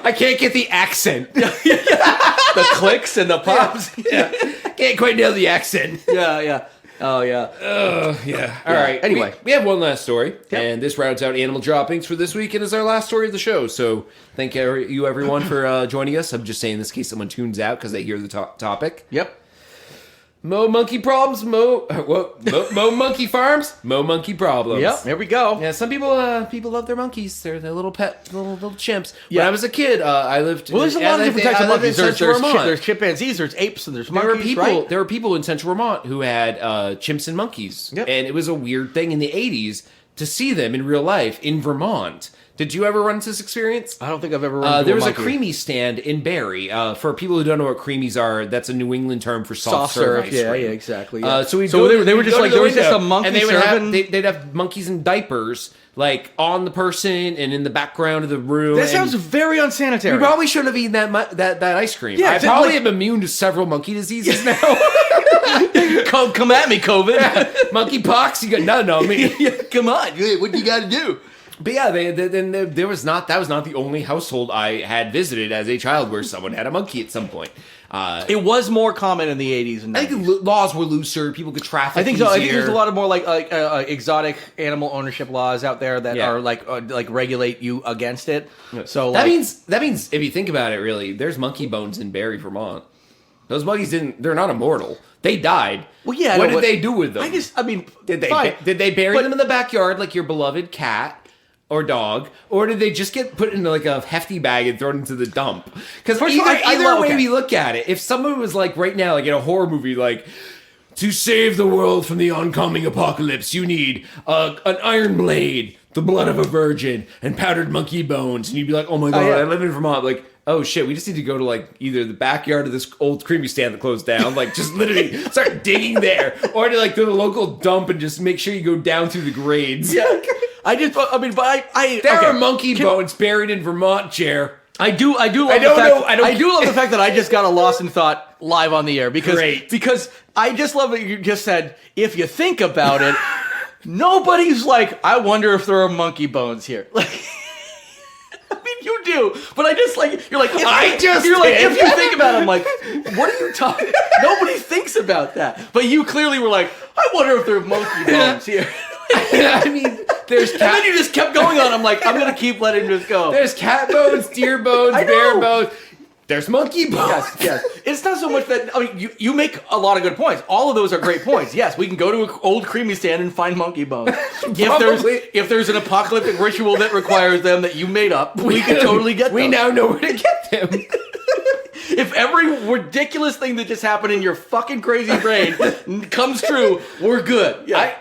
I can't get the accent. The clicks and the pops. Yeah. Can't quite nail the accent. Yeah. Oh, yeah. All right. Anyway. We have one last story, Yep. and this rounds out animal droppings for this week and is our last story of the show. So thank you, everyone, for joining us. I'm just saying this in case someone tunes out because they hear the topic. Yep. Mo monkey problems, mo monkey farms, mo monkey problems. Yep, there we go. Yeah, some people love their monkeys. They're little pet, little chimps. Yeah. When I was a kid, I lived... Well, there's a lot of different types of monkeys. There's There's chimpanzees, there's apes, and there's monkeys, right? There were people in Central Vermont who had chimps and monkeys. Yep. And it was a weird thing in the 80s to see them in real life in Vermont. Did you ever run into this experience? I don't think I've ever run into There was a a creamy stand in Barrie. For people who don't know what creamies are, that's a New England term for soft serve ice cream. Yeah, exactly. Yeah. So they were just like, there was just a monkey and they would serving... they'd have monkeys in diapers, like, on the person and in the background of the room. That sounds very unsanitary. We probably shouldn't have eaten that ice cream. Yeah, I probably am immune to several monkey diseases now. Come at me, COVID. Monkey pox, you got nothing on me. Come on, what do you got to do? But yeah, there was not the only household I had visited as a child where someone had a monkey at some point. It was more common in the 80s and 90s. I think the laws were looser. People could traffic. I think easier. so. I think there's a lot of more like exotic animal ownership laws out there that are like regulate you against it. So that means if you think about it, really, there's monkey bones in Barrie, Vermont. Those monkeys they're not immortal. They died. Well, yeah. What did they do with them? Did they bury them in the backyard like your beloved cat? Or dog, or did they just get put into like a hefty bag and thrown into the dump? Because either way we look at it, if someone was like right now, like in a horror movie, like to save the world from the oncoming apocalypse, you need an iron blade, the blood of a virgin, and powdered monkey bones, and you'd be like, oh my god, I live in Vermont, like. Oh shit, we just need to go to like either the backyard of this old creamy stand that closed down, like just literally start digging there, or to like the local dump and just make sure you go down through the grades. Yeah. There are monkey bones buried in Vermont, Jer. I do love the fact that I just got a lost in thought live on the air because I just love that you just said, if you think about it, nobody's like, I wonder if there are monkey bones here. Like, I mean, you do, but I just like, you're like, if you think about it, I'm like, what are you talking? Nobody thinks about that. But you clearly were like, I wonder if there are monkey bones here. I mean, there's cat. And then you just kept going on. I'm like, I'm gonna keep letting this go. There's cat bones, deer bones, bear bones. There's monkey bones. Yes. It's not so much that, I mean, you make a lot of good points. All of those are great points. Yes, we can go to an old creamy stand and find monkey bones. If there's an apocalyptic ritual that requires them that you made up, we can totally get them. We now know where to get them. If every ridiculous thing that just happened in your fucking crazy brain comes true, we're good. Yeah.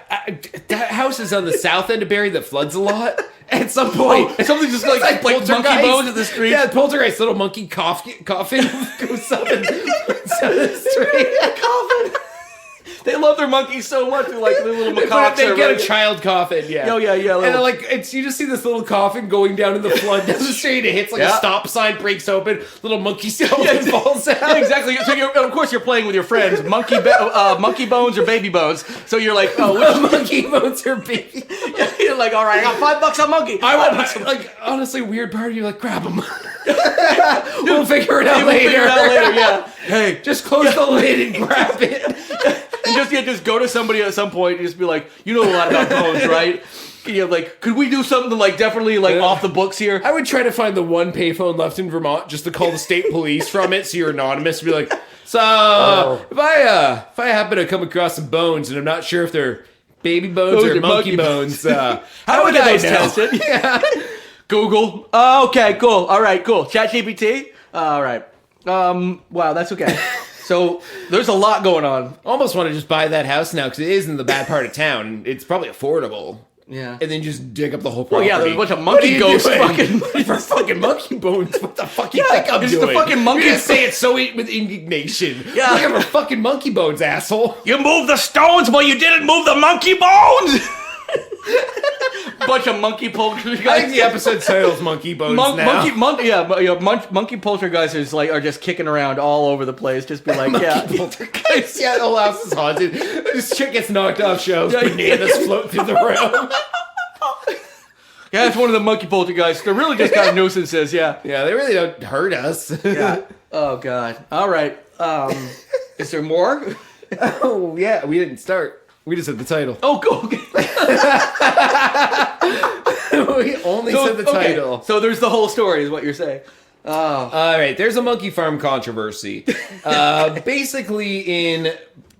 That house is on the south end of Barrie that floods a lot. At some point, something just like monkey bones at the street. Yeah, poltergeist, little monkey coffin goes up and the street. Coffin. They love their monkeys so much. They're like little macaques. They get a child coffin, yeah. Oh, yeah. And like, you just see this little coffin going down in the flood down the street. It hits like a stop sign, breaks open. Little monkey skeleton falls out. Yeah, exactly. So of course you're playing with your friends. Monkey bones or baby bones. So you're like, oh, which monkey bones or baby? You're like, all right, I got $5 on monkey. Like, honestly, weird part of you like, grab them. We'll figure it out later. Yeah. Hey, just close the lid and grab it. And just go to somebody at some point and just be like, you know a lot about bones, right? Like, could we do something like definitely like off the books here? I would try to find the one payphone left in Vermont just to call the state police from it, so you're anonymous. And be like, so if I happen to come across some bones and I'm not sure if they're baby bones or monkey bones, how would I test it? Yeah. Google. Oh, okay, cool. All right, cool. ChatGPT. All right. Wow, that's okay. So there's a lot going on. Almost want to just buy that house now because it is in the bad part of town. It's probably affordable. Yeah. And then just dig up the whole property. Well, yeah, there's a bunch of monkey ghosts for fucking monkey bones. What the fuck you think I'm doing? The fucking monkey. You're gonna say it so with indignation. Yeah. Looking for fucking monkey bones, asshole. You moved the stones, but you didn't move the monkey bones. Bunch of monkey poltergeists. I think the episode title's Monkey Bones now. Monkey poltergeists are just kicking around all over the place. Just be like, poltergeist. Yeah, the whole house is haunted. This chick gets knocked off shelves. Bananas float through the room. Yeah, it's one of the monkey poltergeists. They're really just kind of nuisances. Yeah. Yeah, they really don't hurt us. Yeah. Oh god. All right. Is there more? Oh yeah, we didn't start. We just said the title. Oh, cool. Okay. We only said the title. So there's the whole story, is what you're saying. Oh. All right. There's a monkey farm controversy. Basically, in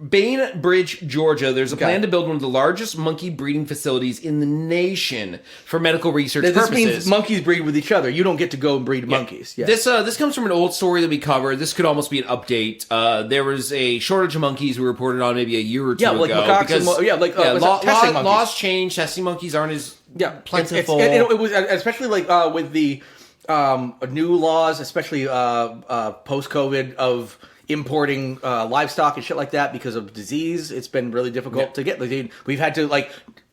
Bainbridge, Georgia, there's a plan to build one of the largest monkey breeding facilities in the nation for medical research purposes. This means monkeys breed with each other. You don't get to go and breed monkeys. Yeah. This comes from an old story that we covered. This could almost be an update. There was a shortage of monkeys we reported on maybe a year or two ago. Macaques laws changed. Testing monkeys aren't as plentiful. It was especially with the new laws, especially post-COVID of importing livestock and shit like that because of disease. It's been really difficult to get. Like, we've had to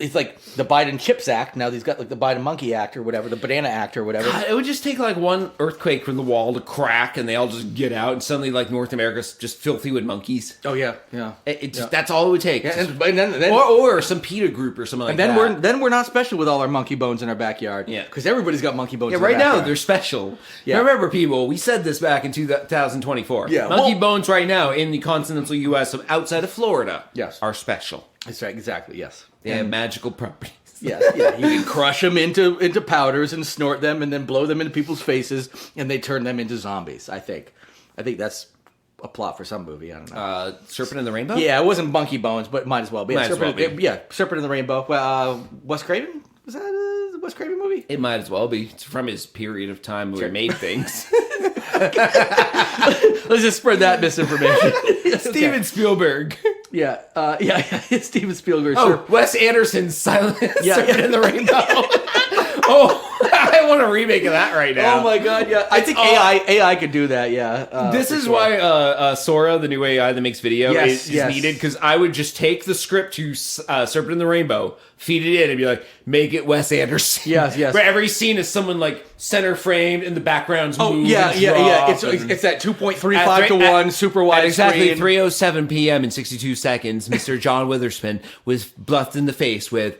it's like the Biden Chips Act. Now he's got like the Biden Monkey Act or whatever, the Banana Act or whatever. God, it would just take like one earthquake for the wall to crack and they all just get out and suddenly like North America's just filthy with monkeys. Oh yeah. That's all it would take. Yeah, and then or some PETA group or something like that. And then we're not special with all our monkey bones in our backyard. Yeah. Because everybody's got monkey bones. Yeah, in their right now backyard. they're special. Yeah. Now, remember, people, we said this back in 2024. Yeah, Monkey bones right now in the continental U.S. outside of Florida are special. That's right. Exactly. Yes. They have magical properties. Yeah. You can crush them into powders and snort them, and then blow them into people's faces, and they turn them into zombies. I think that's a plot for some movie. I don't know. Serpent in the Rainbow? Yeah, it wasn't Monkey Bones, but might as well be. Serpent in the Rainbow. Wes Craven? Was that a Wes Craven movie? It might as well be. It's from his period of time where he made things. Let's just spread that misinformation. Steven Spielberg. Yeah, Steven Spielberg. Oh, sure. Wes Anderson's Serpent in the Rainbow. I want a remake of that right now. Oh my god, yeah. I think AI could do that, yeah. This is why Sora, the new AI that makes video, is needed, because I would just take the script to Serpent in the Rainbow, feed it in, and be like, make it Wes Anderson. Yes. Where every scene is someone like center framed and the background's moved. Yeah. It's that 2.35 to 1 super wide at exactly screen. 3:07 p.m. in 62 seconds, Mr. John Witherspoon was bluffed in the face with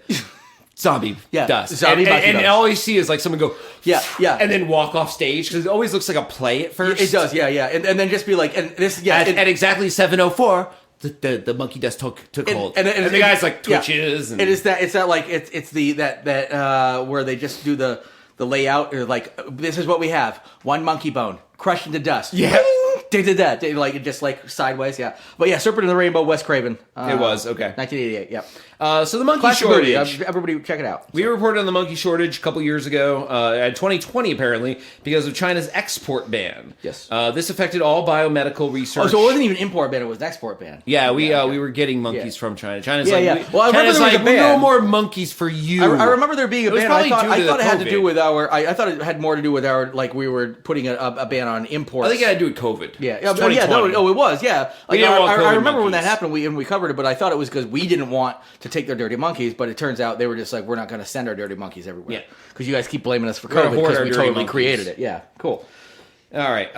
zombie dust. And all you see is like someone go, and then walk off stage, because it always looks like a play at first. It does, yeah. And then just be like, and this, at exactly 7:04, the monkey dust took hold. And the guy's like twitches. And it's that like, it's that where they just do the layout, or like, this is what we have. One monkey bone, crushed into dust. Yeah. They did that. They just like sideways, yeah. But yeah, Serpent in the Rainbow, Wes Craven. It was, okay. 1988, yeah. So the monkey Classic shortage. movie. Everybody check it out. We reported on the monkey shortage a couple years ago, in 2020 apparently, because of China's export ban. Yes. This affected all biomedical research. Oh, so it wasn't even import ban, it was an export ban. Yeah, we were getting monkeys from China. China's I remember there was a ban. No more monkeys for you. I remember there being a ban. I thought it had to do with I thought it had more to do with our, like, we were putting a ban on imports. I think it had to do with COVID. It was, yeah. Like, I remember when that monkeys. happened, we covered it, but I thought it was because we didn't want to take their dirty monkeys, but it turns out they were just like, we're not going to send our dirty monkeys everywhere. Yeah. Because you guys keep blaming us for COVID because we totally created it. Yeah, cool. All right.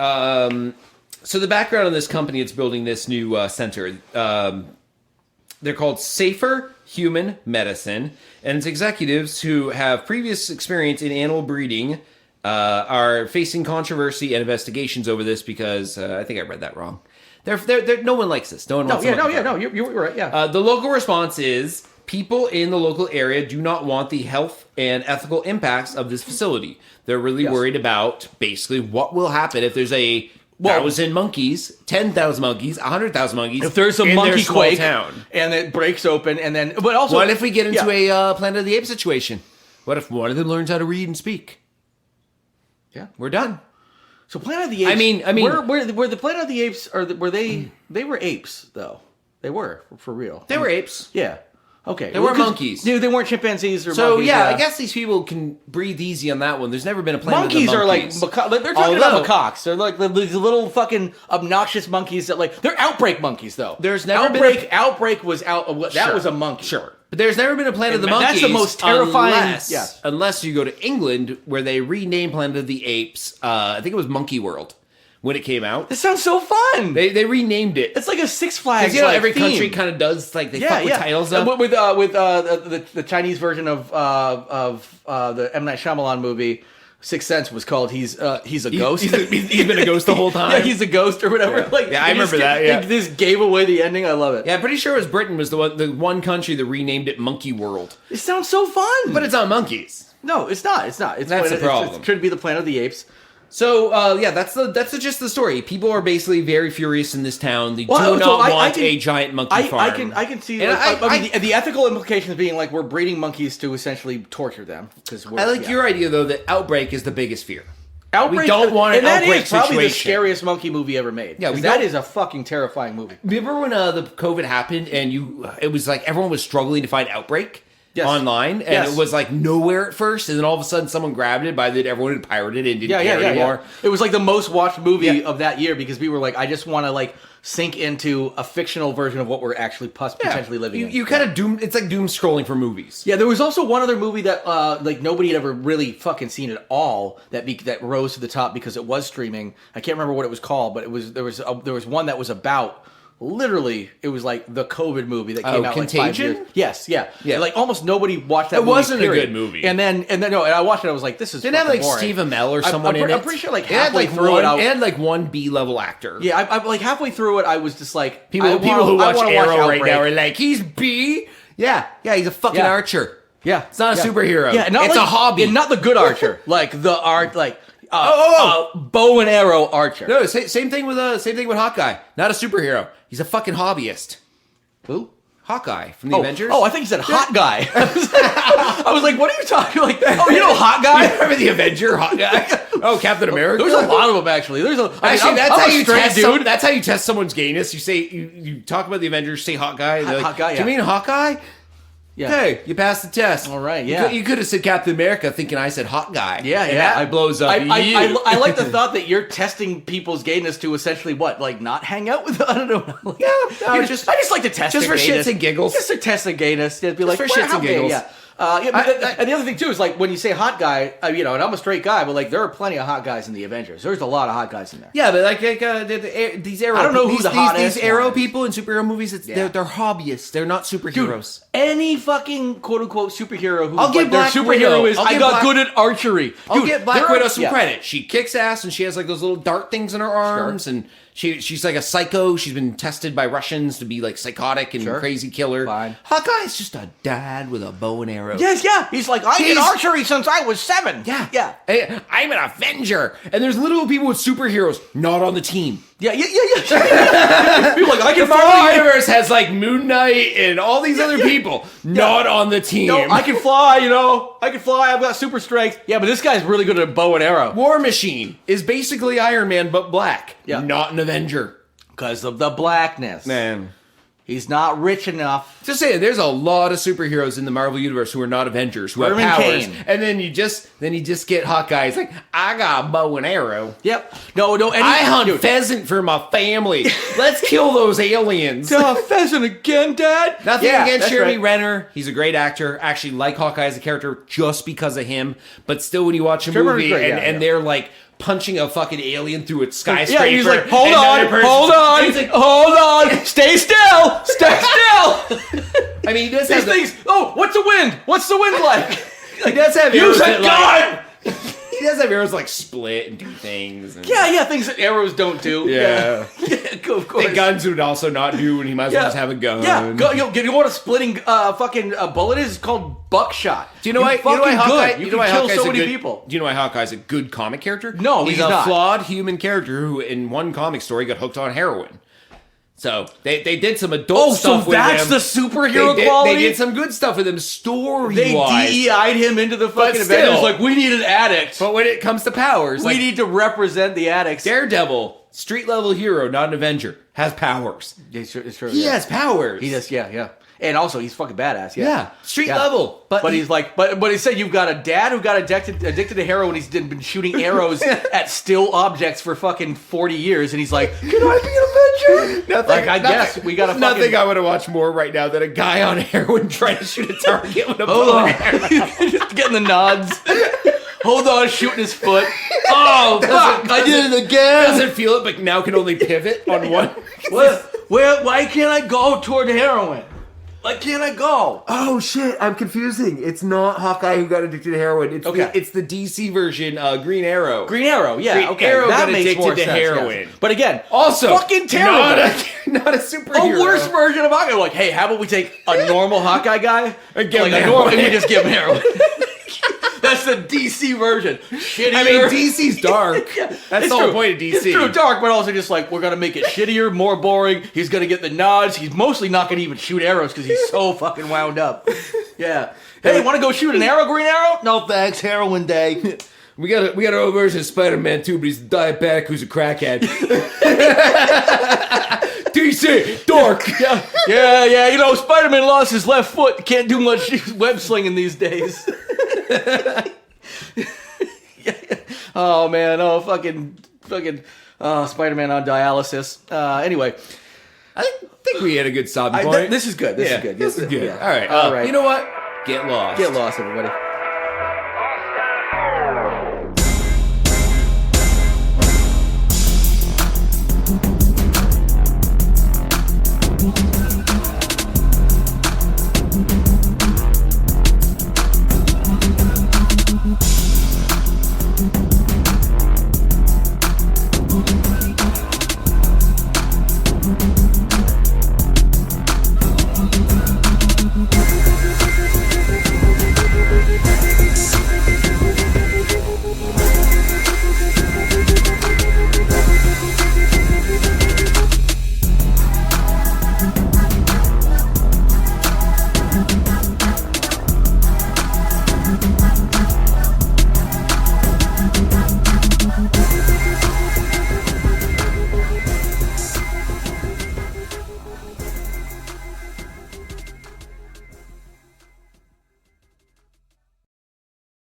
So the background on this company that's building this new center, they're called Safer Human Medicine, and it's executives who have previous experience in animal breeding are facing controversy and investigations over this because I think I read that wrong. They're no one likes this. No one wants to. You're right. Yeah. The local response is people in the local area do not want the health and ethical impacts of this facility. They're really worried about basically what will happen if there's 1,000 monkeys, 10,000 monkeys, 100,000 monkeys. If there's a in monkey quake town, and it breaks open, and then but also, what if we get into a Planet of the Apes situation? What if one of them learns how to read and speak? Yeah, we're done. So Planet of the Apes. I mean, were the Planet of the Apes, or were they? They were apes, though. They were for real. They were apes. Yeah. Okay. They weren't monkeys. They weren't chimpanzees or so, monkeys. Yeah, I guess these people can breathe easy on that one. There's never been a Planet monkeys of the Monkeys are like they're talking about macaques. They're like these little fucking obnoxious monkeys that like they're outbreak monkeys though. There's never been outbreak was out. That was a monkey. Sure. But there's never been a Planet of the Monkeys. That's the most terrifying. Unless you go to England, where they renamed Planet of the Apes. I think it was Monkey World when it came out. This sounds so fun. They renamed it. It's like a Six Flags. You know, every country kind of does like they fuck with titles up. With the Chinese version of the M. Night Shyamalan movie. Sixth Sense was called He's a Ghost. He's been a ghost the whole time. Yeah, he's a ghost or whatever. I remember that. Yeah, they just gave away the ending. I love it. Yeah, I'm pretty sure it was Britain was the one country that renamed it Monkey World. It sounds so fun, but it's not monkeys. No, it's not. That's the problem. It should be the Planet of the Apes. So that's just the story. People are basically very furious in this town. They do not want a giant monkey farm. I can see. The ethical implications being like we're breeding monkeys to essentially torture them. I like your idea though that outbreak is the biggest fear. Outbreak, we don't want an outbreak situation. That is probably the scariest monkey movie ever made. Yeah, that is a fucking terrifying movie. Remember when the COVID happened and it was like everyone was struggling to find Outbreak? Yes. Online, and it was like nowhere at first, and then all of a sudden someone grabbed it by that everyone had pirated it and didn't care anymore. It was like the most watched movie of that year because we were like, I just want to like sink into a fictional version of what we're actually potentially living in. You kind of doom. It's like doom scrolling for movies. Yeah, there was also one other movie that like nobody had ever really fucking seen at all that rose to the top because it was streaming. I can't remember what it was called, but there was one that was about. Literally, it was like the COVID movie that came out Contagion? like 5 years. Yes, yeah. And, like almost nobody watched that. It movie, wasn't period. a good movie. And then I watched it. I was like, this is. Didn't have like boring. Steve Amell or someone in it. I'm pretty sure like It had halfway like through one, it. it had like one B-level actor. Yeah, I like halfway through it. I was just like People who I watch wanna Arrow right Outbreak. now are like, he's B. Yeah, he's a fucking Yeah. archer. Yeah, It's not a superhero. Yeah, It's a hobby. Yeah, not the good archer, like the art, like bow and arrow archer. No, same thing with Hawkeye. Not a superhero. He's a fucking hobbyist. Who? Hawkeye from the Avengers. Oh, I think he said hot guy. I was like, what are you talking? Like, oh, you know, hot guy. Remember the Avenger, Hawkeye? Oh, Captain America. There's a lot of them actually. Actually, that's I'm how a you straight test. dude. That's how you test someone's gayness. You say you talk about the Avengers, say Hawkeye. They're like, Hawkeye, do you mean Hawkeye? Yeah. Hey, you passed the test. All right, yeah. You could have said Captain America, thinking I said hot guy. Yeah, and yeah. that blows up. I like the thought that you're testing people's gayness to essentially what, like not hang out with. I don't know. No, I just like to test just their for gayness. shits and giggles. Just to test the gayness. Just be like, for "Well, shits how and gay?" giggles. Yeah. And the other thing too is like when you say hot guy, and I'm a straight guy, but like there are plenty of hot guys in the Avengers. There's a lot of hot guys in there. Yeah, but like these Arrow. I don't know who the hottest these Arrow one is. people in superhero movies. They're hobbyists. They're not superheroes. Any fucking quote unquote superhero who I'll give their Black superhero Widow. is I'll I give got Black- good at archery. I'll Dude, get Black there are- Widow some yeah. credit. She kicks ass and she has like those little dart things in her arms and she's like a psycho. She's been tested by Russians to be like psychotic and crazy killer. Fine. Hawkeye's just a dad with a bow and arrow. Yes, yeah. He's like, I did archery since I was 7. Yeah. Yeah. Hey, I'm an Avenger. And there's literal people with superheroes not on the team. Yeah. People like, I can The Marvel fly. Universe has like Moon Knight and all these other people not on the team. No, I can fly, I can fly. I've got super strength. Yeah, but this guy's really good at a bow and arrow. War Machine is basically Iron Man but black. Yeah. Not an Avenger. Because of the blackness. Man. He's not rich enough. Just saying, there's a lot of superheroes in the Marvel Universe who are not Avengers, who Herman have powers. Cain. And then you just get Hawkeye. He's like, I got a bow and arrow. Yep. No. I hunt pheasant for my family. Let's kill those aliens. Pheasant again, Dad? Nothing against that's Jeremy right. Renner. He's a great actor. Actually, like Hawkeye as a character just because of him. But still, when you watch a Jeremy movie Renner's great, and they're like punching a fucking alien through its skyscraper. Yeah, he's like, hold and on, stay still, stay still. I mean, he does These have things. Oh, what's the wind? What's the wind like? he does have Use arrows a that, gun. He does have arrows like split and do things. And, Yeah, things that arrows don't do. Yeah. Of course. The guns would also not do, and he might as well Yeah. just have a gun. Yeah, you know what a splitting fucking bullet is? It's called buckshot. Do you know why? You know why fucking Hawkeye? good. You know can why kill Hawkeye's so a many good, people. Do you know why Hawkeye's a good comic character? No, he's he's a not. flawed human character who, in one comic story, got hooked on heroin. So they did some adult stuff so with that's him. the superhero They quality? did some good stuff with him story They wise. DEI'd him into the fucking still. Avengers. Like, we need an addict. But when it comes to powers, We like need to represent the addicts. Daredevil, street level hero, not an Avenger, has powers. It's true. He yeah. has powers. He does, yeah. And also, he's fucking badass, Yeah, street level. But he's like, but he said you've got a dad who got addicted to heroin. He's been shooting arrows at still objects for fucking 40 years, and he's like, can I be an Avenger? I guess we got to Nothing fucking. I want to watch more right now than a guy on heroin trying to shoot a target with a Hold bow on, and arrow. just getting the nods. Hold on, shooting his foot. Oh fuck! I did it again. Doesn't feel it, but now can only pivot on one. Why can't I go toward heroin? Why can't I go? Oh shit! I'm confusing. It's not Hawkeye who got addicted to heroin. It's Okay. it's the DC version, Green Arrow. Green Arrow, yeah, Green okay, Arrow that got makes addicted more to sense, heroin. yes. But again, Also, fucking terrible. Not a superhero. A worse version of Hawkeye. Like, hey, how about we take a normal Hawkeye guy And give him a heroin. and we just give him heroin. That's the DC version. Shittier. I mean, DC's dark. That's It's the whole true. point of DC. It's true, dark, but also just like we're gonna make it shittier, more boring. He's gonna get the nods. He's mostly not gonna even shoot arrows because he's so fucking wound up. Yeah. Hey, want to go shoot an arrow, Green Arrow? No thanks. Heroin day. We got our own version of Spider-Man too, but he's diabetic who's a crackhead. DC, dark. Yeah. You know, Spider-Man lost his left foot. Can't do much web slinging these days. Oh man. Oh fucking. Spider-Man on dialysis. Anyway. I think we had a good stopping point. This is good. This is good. This is good. Yeah. All right. All right. You know what? Get lost. Get lost, everybody.